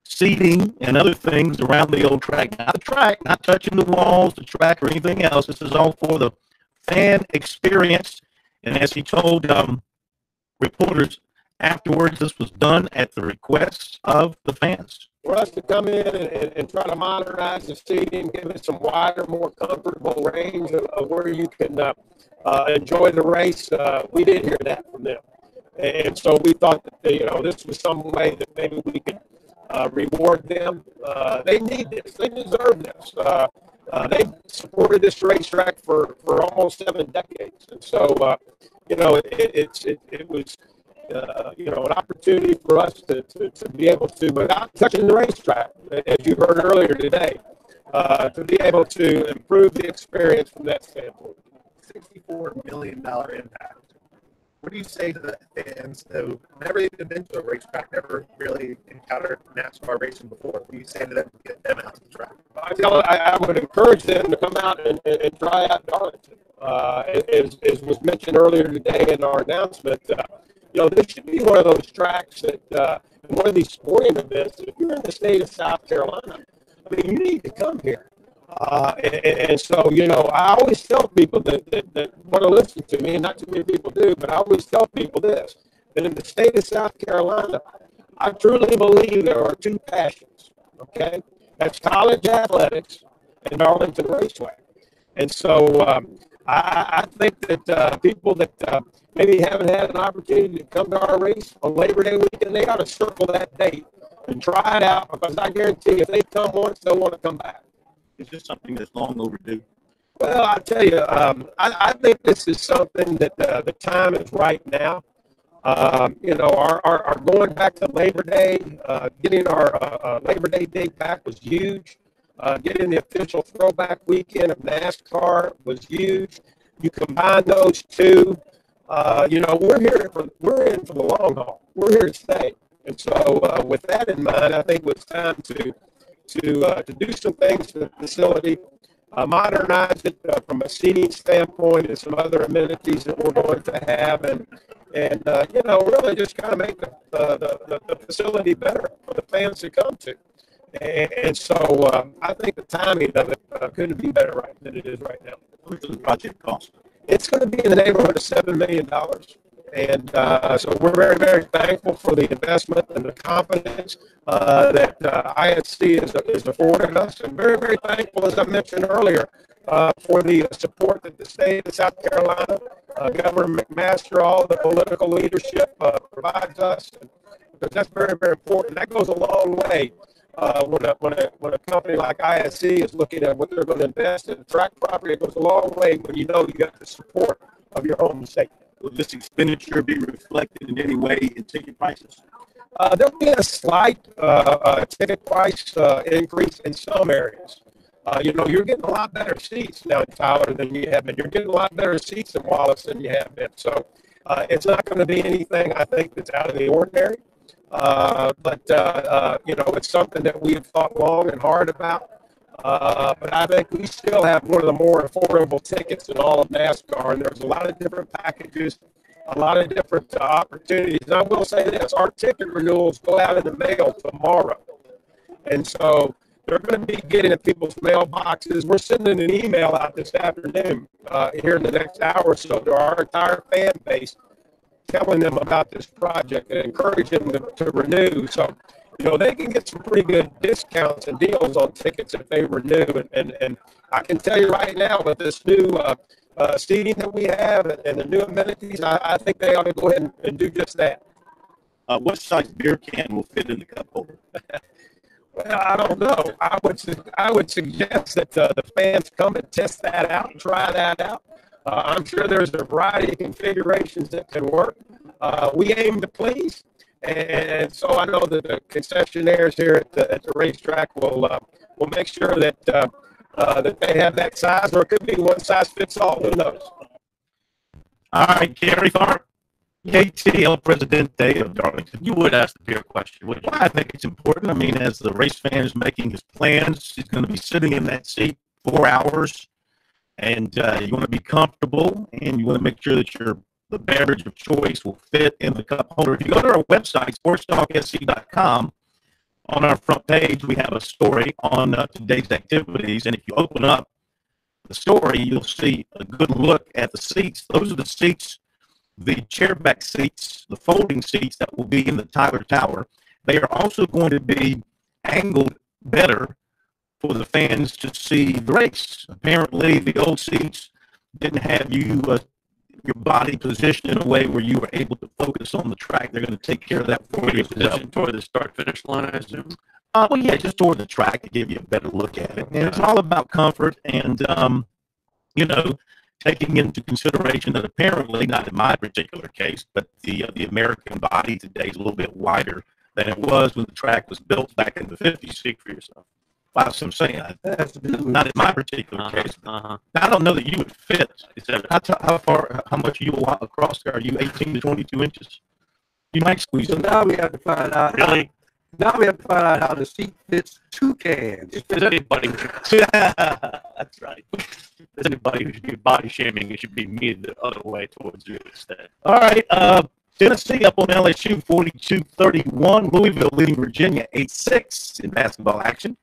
seating and other things around the old track. Not the track, not touching the walls, the track, or anything else. This is all for the fan experience. And as he told reporters afterwards, this was done at the request of the fans. For us to come in and try to modernize the seating, give it some wider, more comfortable range of where you can enjoy the race, we did hear that from them. And so we thought that, this was some way that maybe we could reward them. They need this. They deserve this. They've supported this racetrack for almost 7 decades. And so, it was, an opportunity for us to be able to, without touching the racetrack, as you heard earlier today, to be able to improve the experience from that standpoint. $64 million impact. What do you say to the fans who never even been to a racetrack, never really encountered NASCAR racing before? What do you say to them to get them out to the track? I would encourage them to come out and try out Darlington. As was mentioned earlier today in our announcement, this should be one of those tracks that, one of these sporting events, if you're in the state of South Carolina, you need to come here. And so, you know, I always tell people that want to listen to me, and not too many people do, but I always tell people this, that in the state of South Carolina, I truly believe there are two passions, okay? That's college athletics and Darlington Raceway. And so I think that people that maybe haven't had an opportunity to come to our race on Labor Day weekend, they ought to circle that date and try it out, because I guarantee if they come once, they'll want to come back. Is this something that's long overdue? Well, I tell you, I think this is something that the time is right now. You know, our going back to Labor Day, getting our Labor Day date back was huge. Getting the official throwback weekend of NASCAR was huge. You combine those two, you know, we're in for the long haul. We're here to stay. And so, with that in mind, I think it's time to do some things to the facility, modernize it from a seating standpoint and some other amenities that we're going to have, and you know, really just kind of make the facility better for the fans to come to. And so I think the timing of it couldn't be better than it is right now. What does the project cost? It's going to be in the neighborhood of $7 million. And so we're very, very thankful for the investment and the confidence that ISC is affording us. And very, very thankful, as I mentioned earlier, for the support that the state of South Carolina, Governor McMaster, all the political leadership provides us. Because that's very, very important. That goes a long way when a company like ISC is looking at what they're going to invest in track property. It goes a long way when you know you got the support of your home state. Will this expenditure be reflected in any way in ticket prices? There'll be a slight ticket price increase in some areas. You know, you're getting a lot better seats now in Tyler than you have been. You're getting a lot better seats in Wallace than you have been. So it's not going to be anything, I think, that's out of the ordinary. But you know, it's something that we've thought long and hard about. But I think we still have one of the more affordable tickets in all of NASCAR, and there's a lot of different packages, a lot of different opportunities. And I will say this, our ticket renewals go out in the mail tomorrow. And so they're going to be getting at people's mailboxes. We're sending an email out this afternoon here in the next hour or so to our entire fan base, telling them about this project and encouraging them to renew. So, you know, they can get some pretty good discounts and deals on tickets if they renew. And I can tell you right now, with this new seating that we have and the new amenities, I think they ought to go ahead and do just that. What size beer can will fit in the cup holder? Well, I don't know. I would suggest that the fans come and test that out and try that out. I'm sure there's a variety of configurations that can work. We aim to please. And so I know that the concessionaires here at the racetrack will make sure that that they have that size, or it could be one size fits all. Who knows? All right, Gary Tharp, KTL Presidente of Darlington. You would ask the beer question. Well, I think it's important. I mean, as the race fan is making his plans, he's going to be sitting in that seat 4 hours, and you want to be comfortable, and you want to make sure that the beverage of choice will fit in the cup holder. If you go to our website, SportsTalkSC.com, on our front page, we have a story on today's activities. And if you open up the story, you'll see a good look at the seats. Those are the seats, the chairback seats, the folding seats that will be in the Tyler Tower. They are also going to be angled better for the fans to see the race. Apparently, the old seats didn't have your body positioned in a way where you were able to focus on the track. They're going to take care of that for you. Toward the start-finish line, I assume? Well, yeah, just toward the track to give you a better look at it. And it's all about comfort and, you know, taking into consideration that apparently, not in my particular case, but the American body today is a little bit wider than it was when the track was built back in the 50s. Speak for yourself. That's what I'm saying. Not in my particular case. I don't know that you would fit. How much you walk across there? Are you 18 to 22 inches? You might squeeze so it. Now we have to find out. Really? Now we have to find out how the seat fits two cans. If there's anybody, that's right. If there's anybody who should be body shaming, it should be me the other way towards you instead. All right. Tennessee up on LSU 42-31. Louisville leading Virginia 8-6 in basketball action.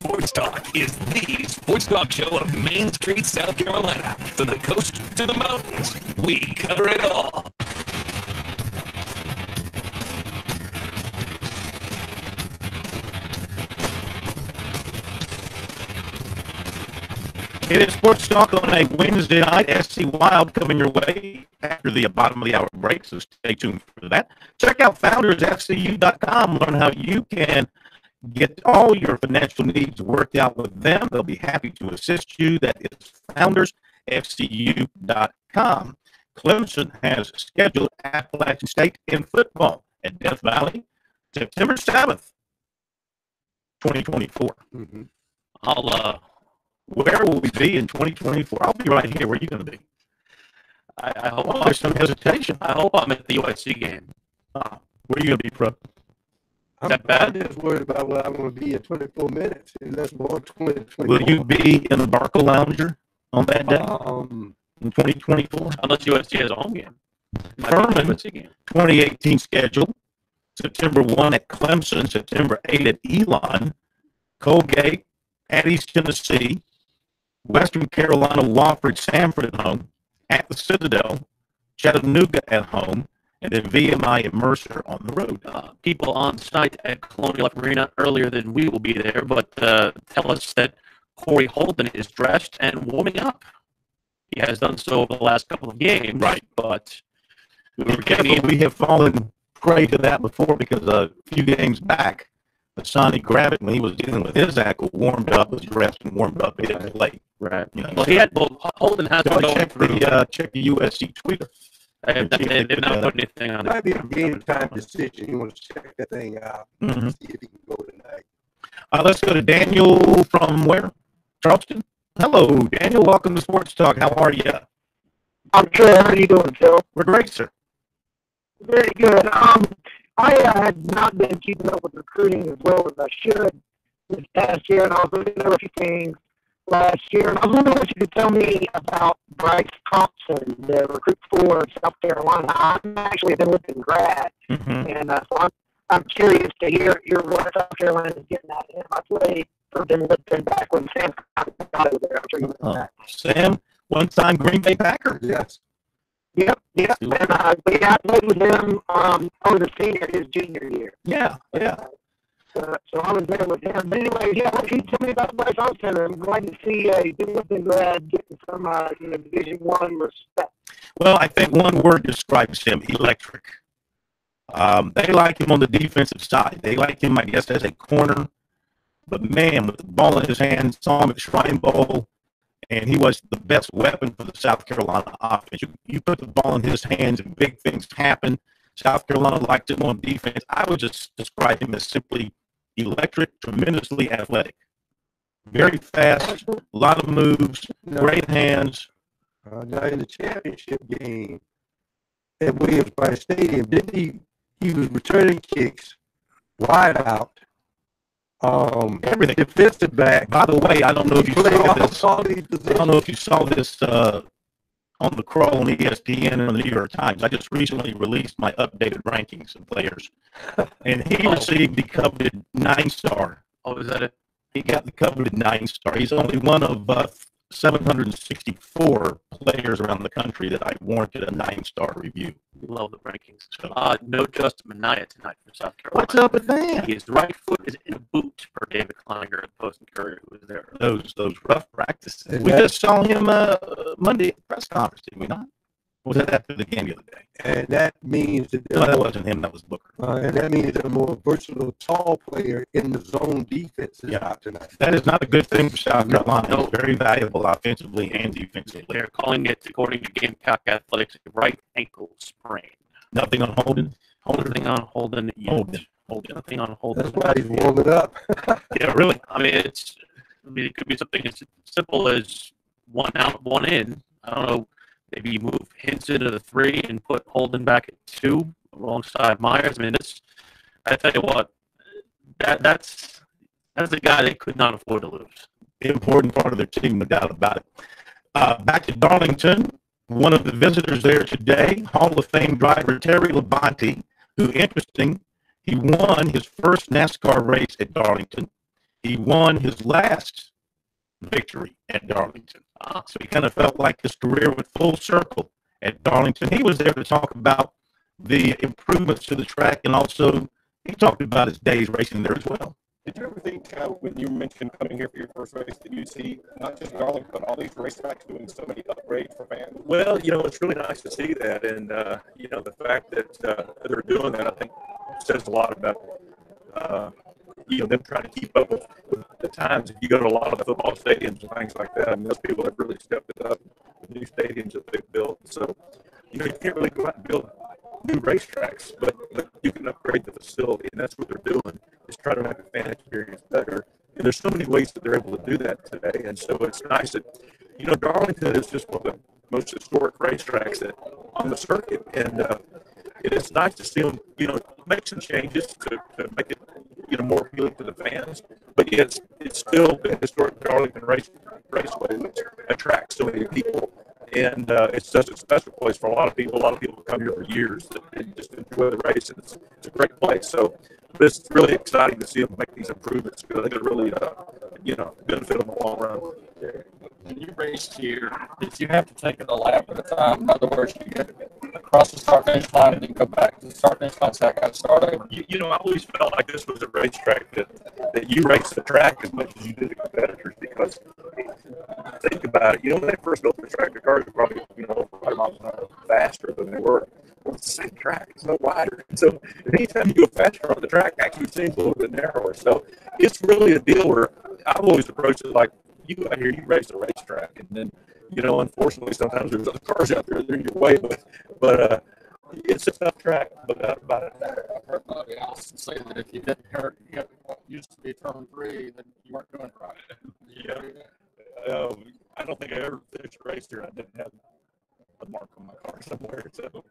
Sports Talk is the sports talk show of Main Street, South Carolina. From the coast to the mountains, we cover it all. It is Sports Talk on a Wednesday night. SC Wild coming your way after the bottom of the hour break, so stay tuned for that. Check out foundersfcu.com. Learn how you can get all your financial needs worked out with them. They'll be happy to assist you. That is foundersfcu.com. Clemson has scheduled Appalachian State in football at Death Valley, September 7th, 2024. Where will we be in 2024? I'll be right here. Where are you going to be? I hope there's some hesitation. I hope I'm at the USC game. Where are you going to be, Pro? I'm just worried about where I'm going to be in 24 minutes. Unless more 2024. Will you be in the Barca Lounger on that day in 2024? Unless USC has a home game. Furman, 2018 schedule. September 1 at Clemson. September 8 at Elon. Colgate at East Tennessee. Western Carolina, Wofford, Sanford at home. At the Citadel. Chattanooga at home. And then VMI at Mercer on the road. People on site at Colonial Arena earlier than we will be there, but tell us that Corey Holden is dressed and warming up. He has done so over the last couple of games. Right. But we have fallen prey to that before because a few games back, Sonny Gravitt, when he was dealing with his ankle, warmed up, was dressed and warmed up. He didn't play. Right. You know, Holden has been going through. Check the USC Twitter. They've not put anything on it. Might be a game time decision. You want to check that thing out. Mm-hmm. See if he can go tonight. Let's go to Daniel from where? Charleston? Hello, Daniel. Welcome to Sports Talk. How are you? I'm good. How are you doing, Phil? We're great, sir. Very good. I had not been keeping up with recruiting as well as I should this past year, and I was looking over a few things last year. And I was wondering if you could tell me about Bryce Thompson, the recruit for South Carolina. I've actually been living in grad, and so I'm curious to hear what South Carolina is getting out of him. I played for them back when Sam got over there. I'm sure you remember that. Sam, one-time Green Bay Packer. Yes. Yep. And I played with him over the senior his junior year. Yeah. So I was there with him. But anyway, what can you tell me about Bryce Thompson? I'm glad to see a Duluth grad getting some Division I respect. Well, I think one word describes him: electric. They like him on the defensive side. They like him, I guess, as a corner. But man, with the ball in his hand, saw him at Shrine Bowl, and he was the best weapon for the South Carolina offense. You put the ball in his hands, and big things happen. South Carolina liked him on defense. I would just describe him as simply electric, tremendously athletic, very fast, a lot of moves, great hands. Now in the championship game at Williams-Brice Stadium, didn't he was returning kicks, wide out, everything. Defensive back. By the way, I don't know if you saw this. I don't know if you saw this on the Crow on ESPN and on the New York Times. I just recently released my updated rankings of players, and he received the coveted 9-star. Oh, is that it? He got the coveted 9-star. He's only one of 764 players around the country that I warranted a 9-star review. Love the rankings. No Justin Minaya tonight for South Carolina. What's up with that? His right foot is in a boot for David Kleinger at Post and Courier, who was there. Those rough practices. We just saw him Monday at the press conference, did we not? Or was that after the game the other day? And that means that no, that wasn't him. That was Booker. And that means that a more versatile, tall player in the zone defense is out tonight. That is not a good thing for South Carolina. No. It's very valuable offensively and defensively. They're calling it, according to Gamecock Athletics, a right ankle sprain. Nothing on Holden. Nothing on Holden. Holden. Nothing on Holden. That's why he's warming up. Yeah, really. I mean, it could be something as simple as 1 out, 1 in. I don't know. Maybe you move Hinson to the 3 and put Holden back at 2 alongside Myers. I mean, I tell you what, that's a guy they could not afford to lose. Important part of their team, no doubt about it. Back to Darlington, one of the visitors there today, Hall of Fame driver Terry Labonte, who, interesting, he won his first NASCAR race at Darlington. he won his last victory at Darlington. So he kind of felt like his career went full circle at Darlington. He was there to talk about the improvements to the track, and also he talked about his days racing there as well. Did you ever think when you mentioned coming here for your first race that you'd see not just Darlington, but all these racetracks doing so many upgrades for fans? Well, it's really nice to see that. And, the fact that they're doing that, I think, says a lot about, them trying to keep up with the times. If you go to a lot of the football stadiums and things like that, and those people have really stepped it up with new stadiums that they've built. So, you can't really go out and build new racetracks, but you can upgrade the facility, and that's what they're doing, is trying to make the fan experience better. And there's so many ways that they're able to do that today. And so it's nice that, Darlington is just one of the most historic racetracks on the circuit. And it's nice to see them, make some changes to make it, more appealing to the fans. But yet it's still the historic Darlington Raceway, which attracts so many people. And it's such a special place for a lot of people. A lot of people come here for years and just enjoy the race, and it's a great place. So it's really exciting to see them make these improvements, because I think it really, benefit them in the long run. When you raced here, did you have to take it a lap at a time? In other words, you get across the start finish line and then go back to the start finish line, so I got started? I always felt like this was a racetrack that you race the track as much as you do the competitors, because think about it, when they first built the track, the cars were probably, over 5 miles an hour faster than they were. Well, it's the same track, it's no wider. So anytime you go faster on the track, actually seems a little bit narrower. So it's really a deal where I've always approached it like, you go out here, you race a racetrack, and then, unfortunately, sometimes there's other cars out there that are in your way, but it's a tough track, but about it. I've heard somebody else say that if you didn't hurt, you had what used to be turn 3, then you weren't doing it right. Yeah. I don't think I ever finished a race here. I didn't have a mark on my car somewhere. So.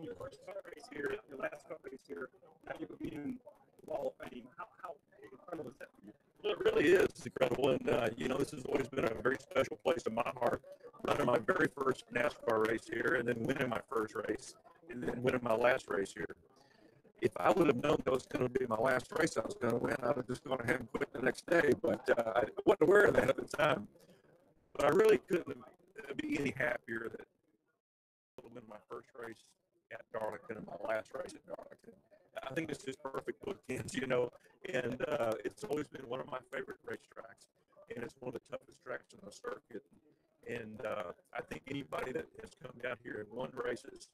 Your first race here, your last race here, now you would be in the Wall of Fame. How incredible is that for you? Well, it really is. It's incredible. And, this has always been a very special place in my heart. Running my very first NASCAR race here, and then winning my first race, and then winning my last race here. If I would have known that was going to be my last race I was going to win, I would have just gone ahead and quit the next day. But I wasn't aware of that at the time. But I really couldn't be any happier that I would win my first race at Darlington and my last race at Darlington. I think it's just perfect bookends, and it's always been one of my favorite racetracks, and it's one of the toughest tracks on the circuit. And I think anybody that has come down here and won races,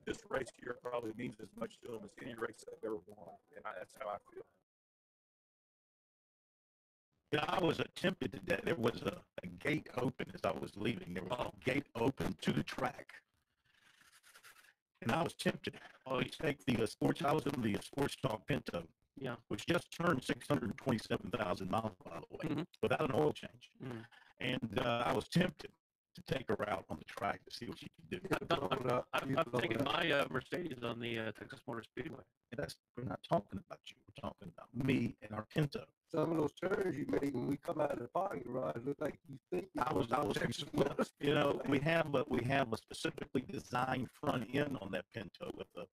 this race here probably means as much to them as any race they've ever won, and that's how I feel. I was tempted today. There was a gate open as I was leaving. There was a gate open to the track. And I was tempted. Oh, you take the sports. I was in the Sports Talk Pinto, which just turned 627,000 miles, by the way, without an oil change. And I was tempted to take her out on the track to see what she could do. I'm taking my Mercedes on the Texas Motor Speedway. We're not talking about you. We're talking about me and our Pinto. Some of those turns you made when we come out of the parking garage look like you think I was we have a specifically designed front end on that Pinto with a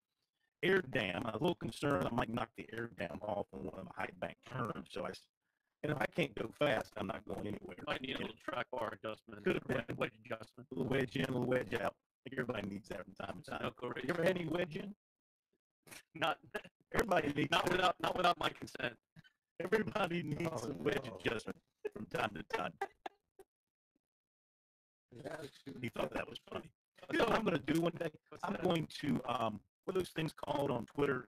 air dam. I'm a little concerned I might knock the air dam off on one of the high bank turns. So if I can't go fast, I'm not going anywhere. Might need a little track bar adjustment. Could have been wedge adjustment. A little wedge in, a little wedge out. I think everybody needs that from time to time. You ever had any wedge in? Not everybody needs not without my consent. Everybody needs some wedge adjustment from time to time. He thought that was funny. You know what I'm going to do one day? I'm going to, what are those things called on Twitter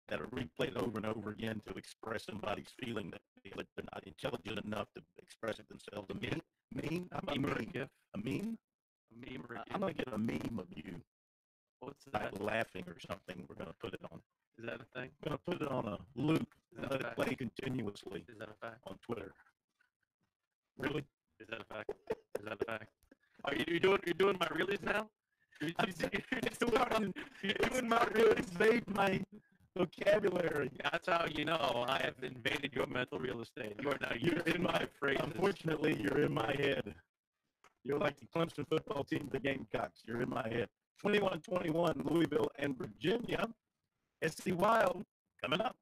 that are replayed over and over again to express somebody's feeling that they're not intelligent enough to express it themselves? A meme? A meme or a GIF? A meme? A meme or a GIF? I'm going to get a meme of you. What's that? Like laughing or something. We're going to put it on. Is that a thing? We're going to put it on a loop and let it play continuously. Is that a fact? On Twitter. Really? Is that a fact? Is that a fact? Are you doing my realies now? You're doing my realies. Made my vocabulary. That's how you know I have invaded your mental real estate. You are now using my phrases. Unfortunately, you're in my head. You're like the Clemson football team, the Gamecocks. You're in my head. 21-21, Louisville and Virginia. SC Wild coming up.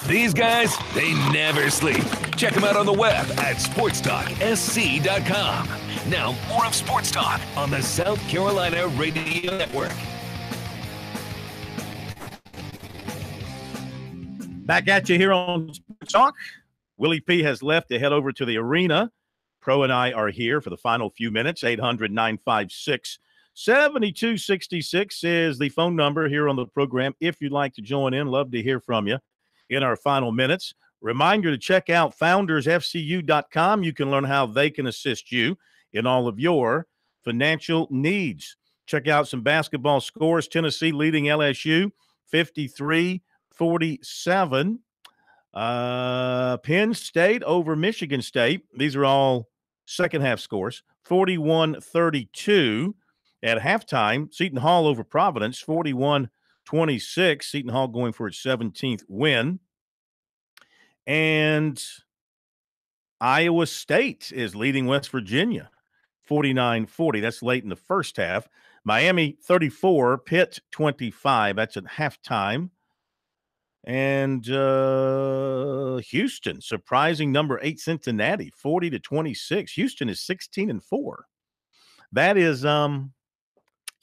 These guys, they never sleep. Check them out on the web at SportsTalkSC.com. Now, more of Sports Talk on the South Carolina Radio Network. Back at you here on Sports Talk. Willie P has left to head over to the arena. Pro and I are here for the final few minutes. 800-956-7266 is the phone number here on the program. If you'd like to join in, love to hear from you in our final minutes. Reminder to check out foundersfcu.com. You can learn how they can assist you in all of your financial needs. Check out some basketball scores. Tennessee leading LSU 53-47. Penn State over Michigan State. These are all second half scores. 41-32 at halftime. Seton Hall over Providence, 41-26. Seton Hall going for its 17th win. And Iowa State is leading West Virginia, 49-40. That's late in the first half. Miami 34, Pitt 25. That's at halftime. And Houston, surprising number 8 Cincinnati, 40-26. Houston is 16-4. That is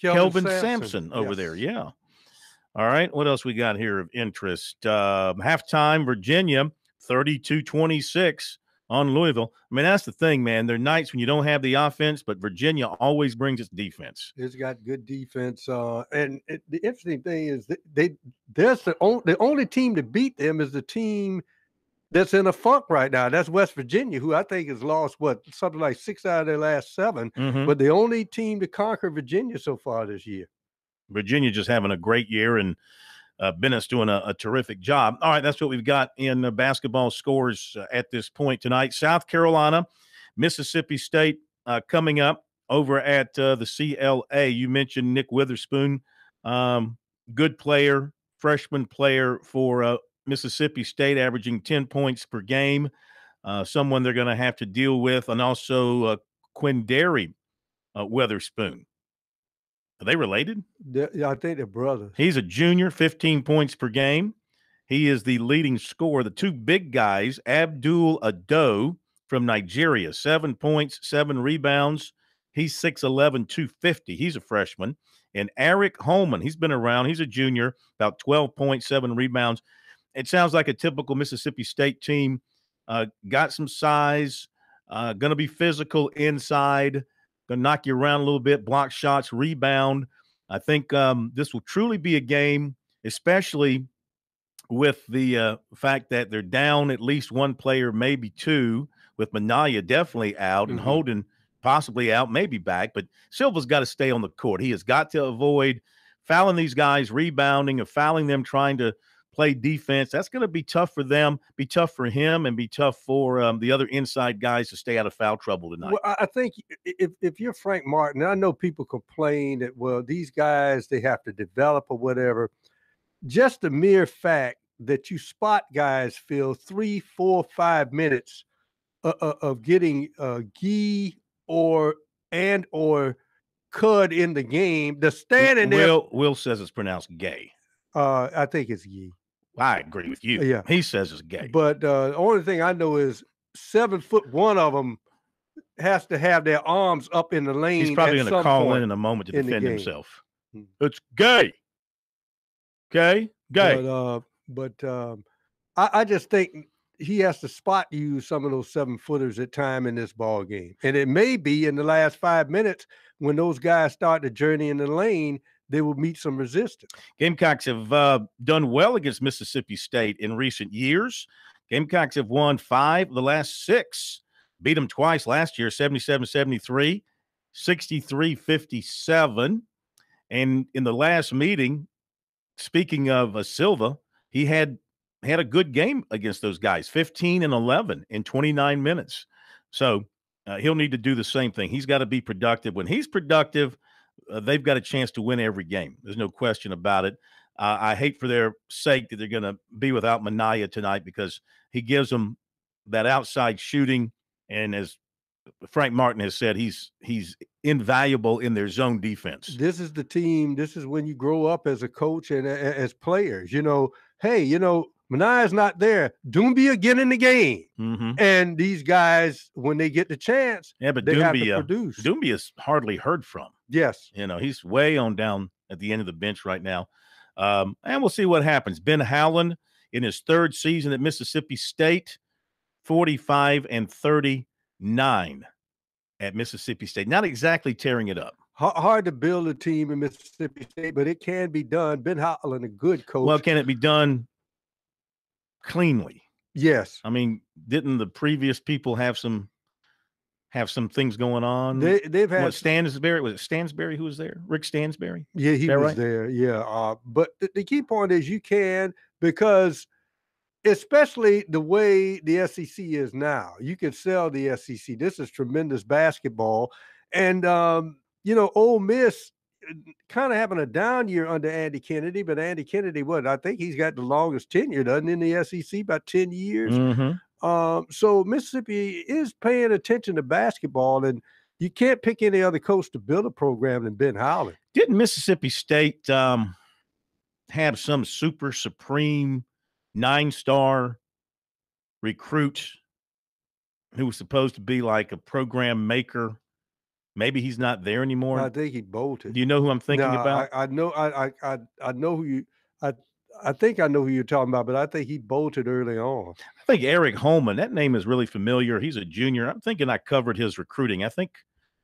Kelvin Sampson over there. Yeah. All right. What else we got here of interest? Halftime, Virginia, 32-26 on Louisville. I mean, that's the thing, man. There are nights when you don't have the offense, but Virginia always brings its defense. It's got good defense. The interesting thing is the only team to beat them is the team that's in a funk right now. That's West Virginia, who I think has lost, something like 6 out of their last 7. Mm-hmm. But the only team to conquer Virginia so far this year. Virginia just having a great year, and Bennett's doing a terrific job. All right, that's what we've got in basketball scores at this point tonight. South Carolina, Mississippi State coming up over at the CLA. You mentioned Nick Witherspoon, good player, freshman player for Mississippi State, averaging 10 points per game, someone they're going to have to deal with, and also Quindary Witherspoon. Are they related? Yeah, I think they're brothers. He's a junior, 15 points per game. He is the leading scorer. The two big guys, Abdul Ado from Nigeria, 7 points, 7 rebounds. He's 6'11", 250. He's a freshman. And Eric Holman, he's been around. He's a junior, about 12 points, 7 rebounds. It sounds like a typical Mississippi State team. Got some size, going to be physical inside, going to knock you around a little bit, block shots, rebound. I think this will truly be a game, especially with the fact that they're down at least one player, maybe two, with Minaya definitely out and Holden possibly out, maybe back. But Silva's got to stay on the court. He has got to avoid fouling these guys, rebounding, or fouling them trying to play defense. That's going to be tough for them, be tough for him, and be tough for the other inside guys to stay out of foul trouble tonight. Well, I think if you're Frank Martin, I know people complain that, well, these guys, they have to develop or whatever. Just the mere fact that you spot guys, Phil, 3, 4, 5 minutes of getting Gee or Cud in the game, the standing there. Will says it's pronounced gay. I think it's Gee. I agree with you. Yeah, he says it's gay. But the only thing I know is 7 foot one of them has to have their arms up in the lane. He's probably going to call in a moment to defend himself. It's gay. Okay, gay. But I just think he has to spot use some of those 7-footers at time in this ball game, and it may be in the last 5 minutes when those guys start the journey in the lane, they will meet some resistance. Gamecocks have done well against Mississippi State in recent years. Gamecocks have won 5 of the last 6. Beat them twice last year, 77-73, 63-57. And in the last meeting, speaking of Silva, he had a good game against those guys, 15-11 in 29 minutes. So he'll need to do the same thing. He's got to be productive. When he's productive, they've got a chance to win every game. There's no question about it. I hate for their sake that they're going to be without Minaya tonight, because he gives them that outside shooting. And as Frank Martin has said, he's invaluable in their zone defense. This is the team. This is when you grow up as a coach and as players. Hey, Manaya's not there. Doumbia get in the game. Mm-hmm. And these guys, when they get the chance, but they have to Doumbia, produce. Doumbia's hardly heard from. Yes. He's way on down at the end of the bench right now. And we'll see what happens. Ben Howland, in his third season at Mississippi State, 45-39 at Mississippi State. Not exactly tearing it up. Hard to build a team in Mississippi State, but it can be done. Ben Howland, a good coach. Well, can it be done cleanly? Yes. I mean, didn't the previous people have some things going on? They've had Stansberry. Was it Stansberry who was there? Rick Stansberry? Yeah, he was right? there. Yeah. But the key point is you can, because especially the way the SEC is now, you can sell the SEC. This is tremendous basketball. And, Ole Miss kind of having a down year under Andy Kennedy, but Andy Kennedy, I think he's got the longest tenure, doesn't he, in the SEC, about 10 years. Mm-hmm. So Mississippi is paying attention to basketball, and you can't pick any other coach to build a program than Ben Howland. Didn't Mississippi State have some super supreme 9-star recruit who was supposed to be like a program maker? Maybe he's not there anymore. I think he bolted. Do you know who I'm thinking about? I know. I know who you. I think I know who you're talking about, but I think he bolted early on. I think Eric Holman. That name is really familiar. He's a junior. I'm thinking I covered his recruiting.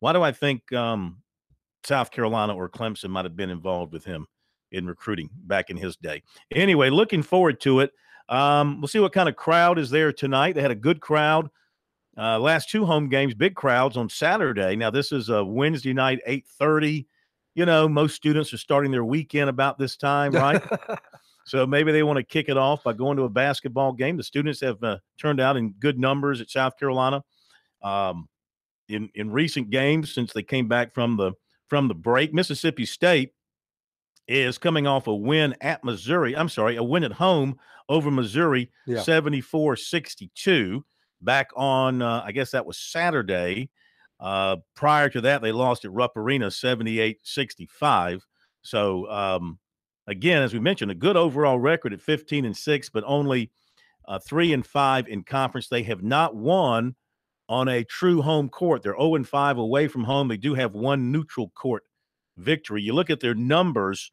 Why do I think South Carolina or Clemson might have been involved with him in recruiting back in his day? Anyway, looking forward to it. We'll see what kind of crowd is there tonight. They had a good crowd. Last two home games, big crowds on Saturday. Now, this is a Wednesday night, 8:30. Most students are starting their weekend about this time, right? So maybe they want to kick it off by going to a basketball game. The students have turned out in good numbers at South Carolina in recent games since they came back from the break. Mississippi State is coming off a win at Missouri. I'm sorry, a win at home over Missouri, 74-62. Back on, I guess that was Saturday. Prior to that, they lost at Rupp Arena 78-65. So, again, as we mentioned, a good overall record at 15-6, but only 3-5 in conference. They have not won on a true home court. They're 0-5 away from home. They do have one neutral court victory. You look at their numbers.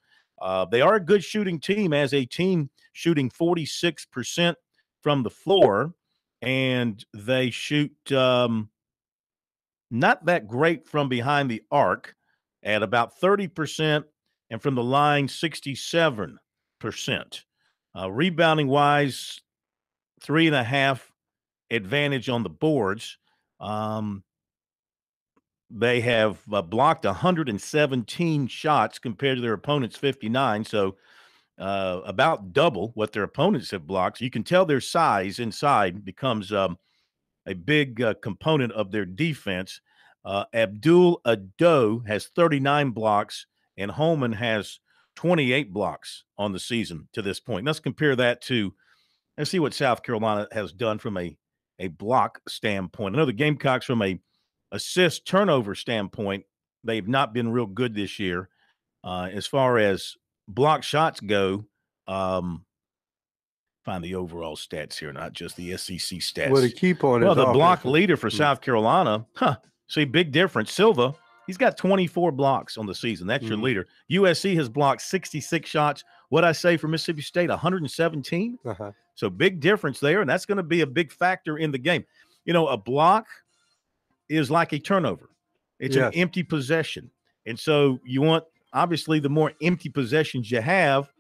They are a good shooting team, as a team shooting 46% from the floor. And they shoot not that great from behind the arc at about 30%, and from the line, 67%. Rebounding-wise, 3.5 advantage on the boards. They have blocked 117 shots compared to their opponents' 59, so about double what their opponents have blocked. So you can tell their size inside becomes a big component of their defense. Abdul Ado has 39 blocks, and Holman has 28 blocks on the season to this point. Let's compare that to – let's see what South Carolina has done from a block standpoint. I know the Gamecocks, from a assist turnover standpoint, they've not been real good this year. As far as block shots go, find the overall stats here, not just the SEC stats. Well, the key point is the block offensive. leader for South Carolina. See, big difference. Silva, he's got 24 blocks on the season. That's your leader. USC has blocked 66 shots. What'd I say for Mississippi State? 117? So big difference there, and that's going to be a big factor in the game. A block is like a turnover. It's an empty possession. And so you want, obviously, the more empty possessions you have,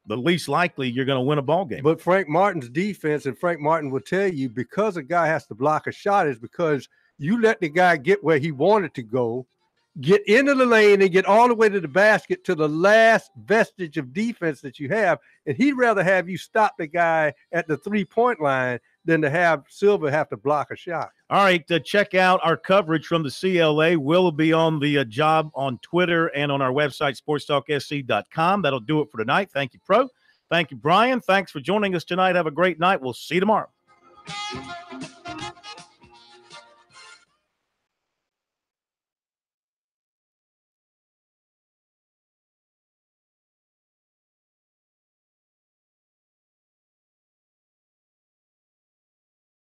the least likely you're going to win a ball game. But Frank Martin's defense, and Frank Martin will tell you, because a guy has to block a shot is because you let the guy get where he wanted to go, get into the lane, and get all the way to the basket to the last vestige of defense that you have. And he'd rather have you stop the guy at the three-point line than to have Silva have to block a shot. All right, check out our coverage from the CLA. We'll be on the job on Twitter and on our website, SportsTalkSC.com. That'll do it for tonight. Thank you, Pro. Thank you, Brian. Thanks for joining us tonight. Have a great night. We'll see you tomorrow.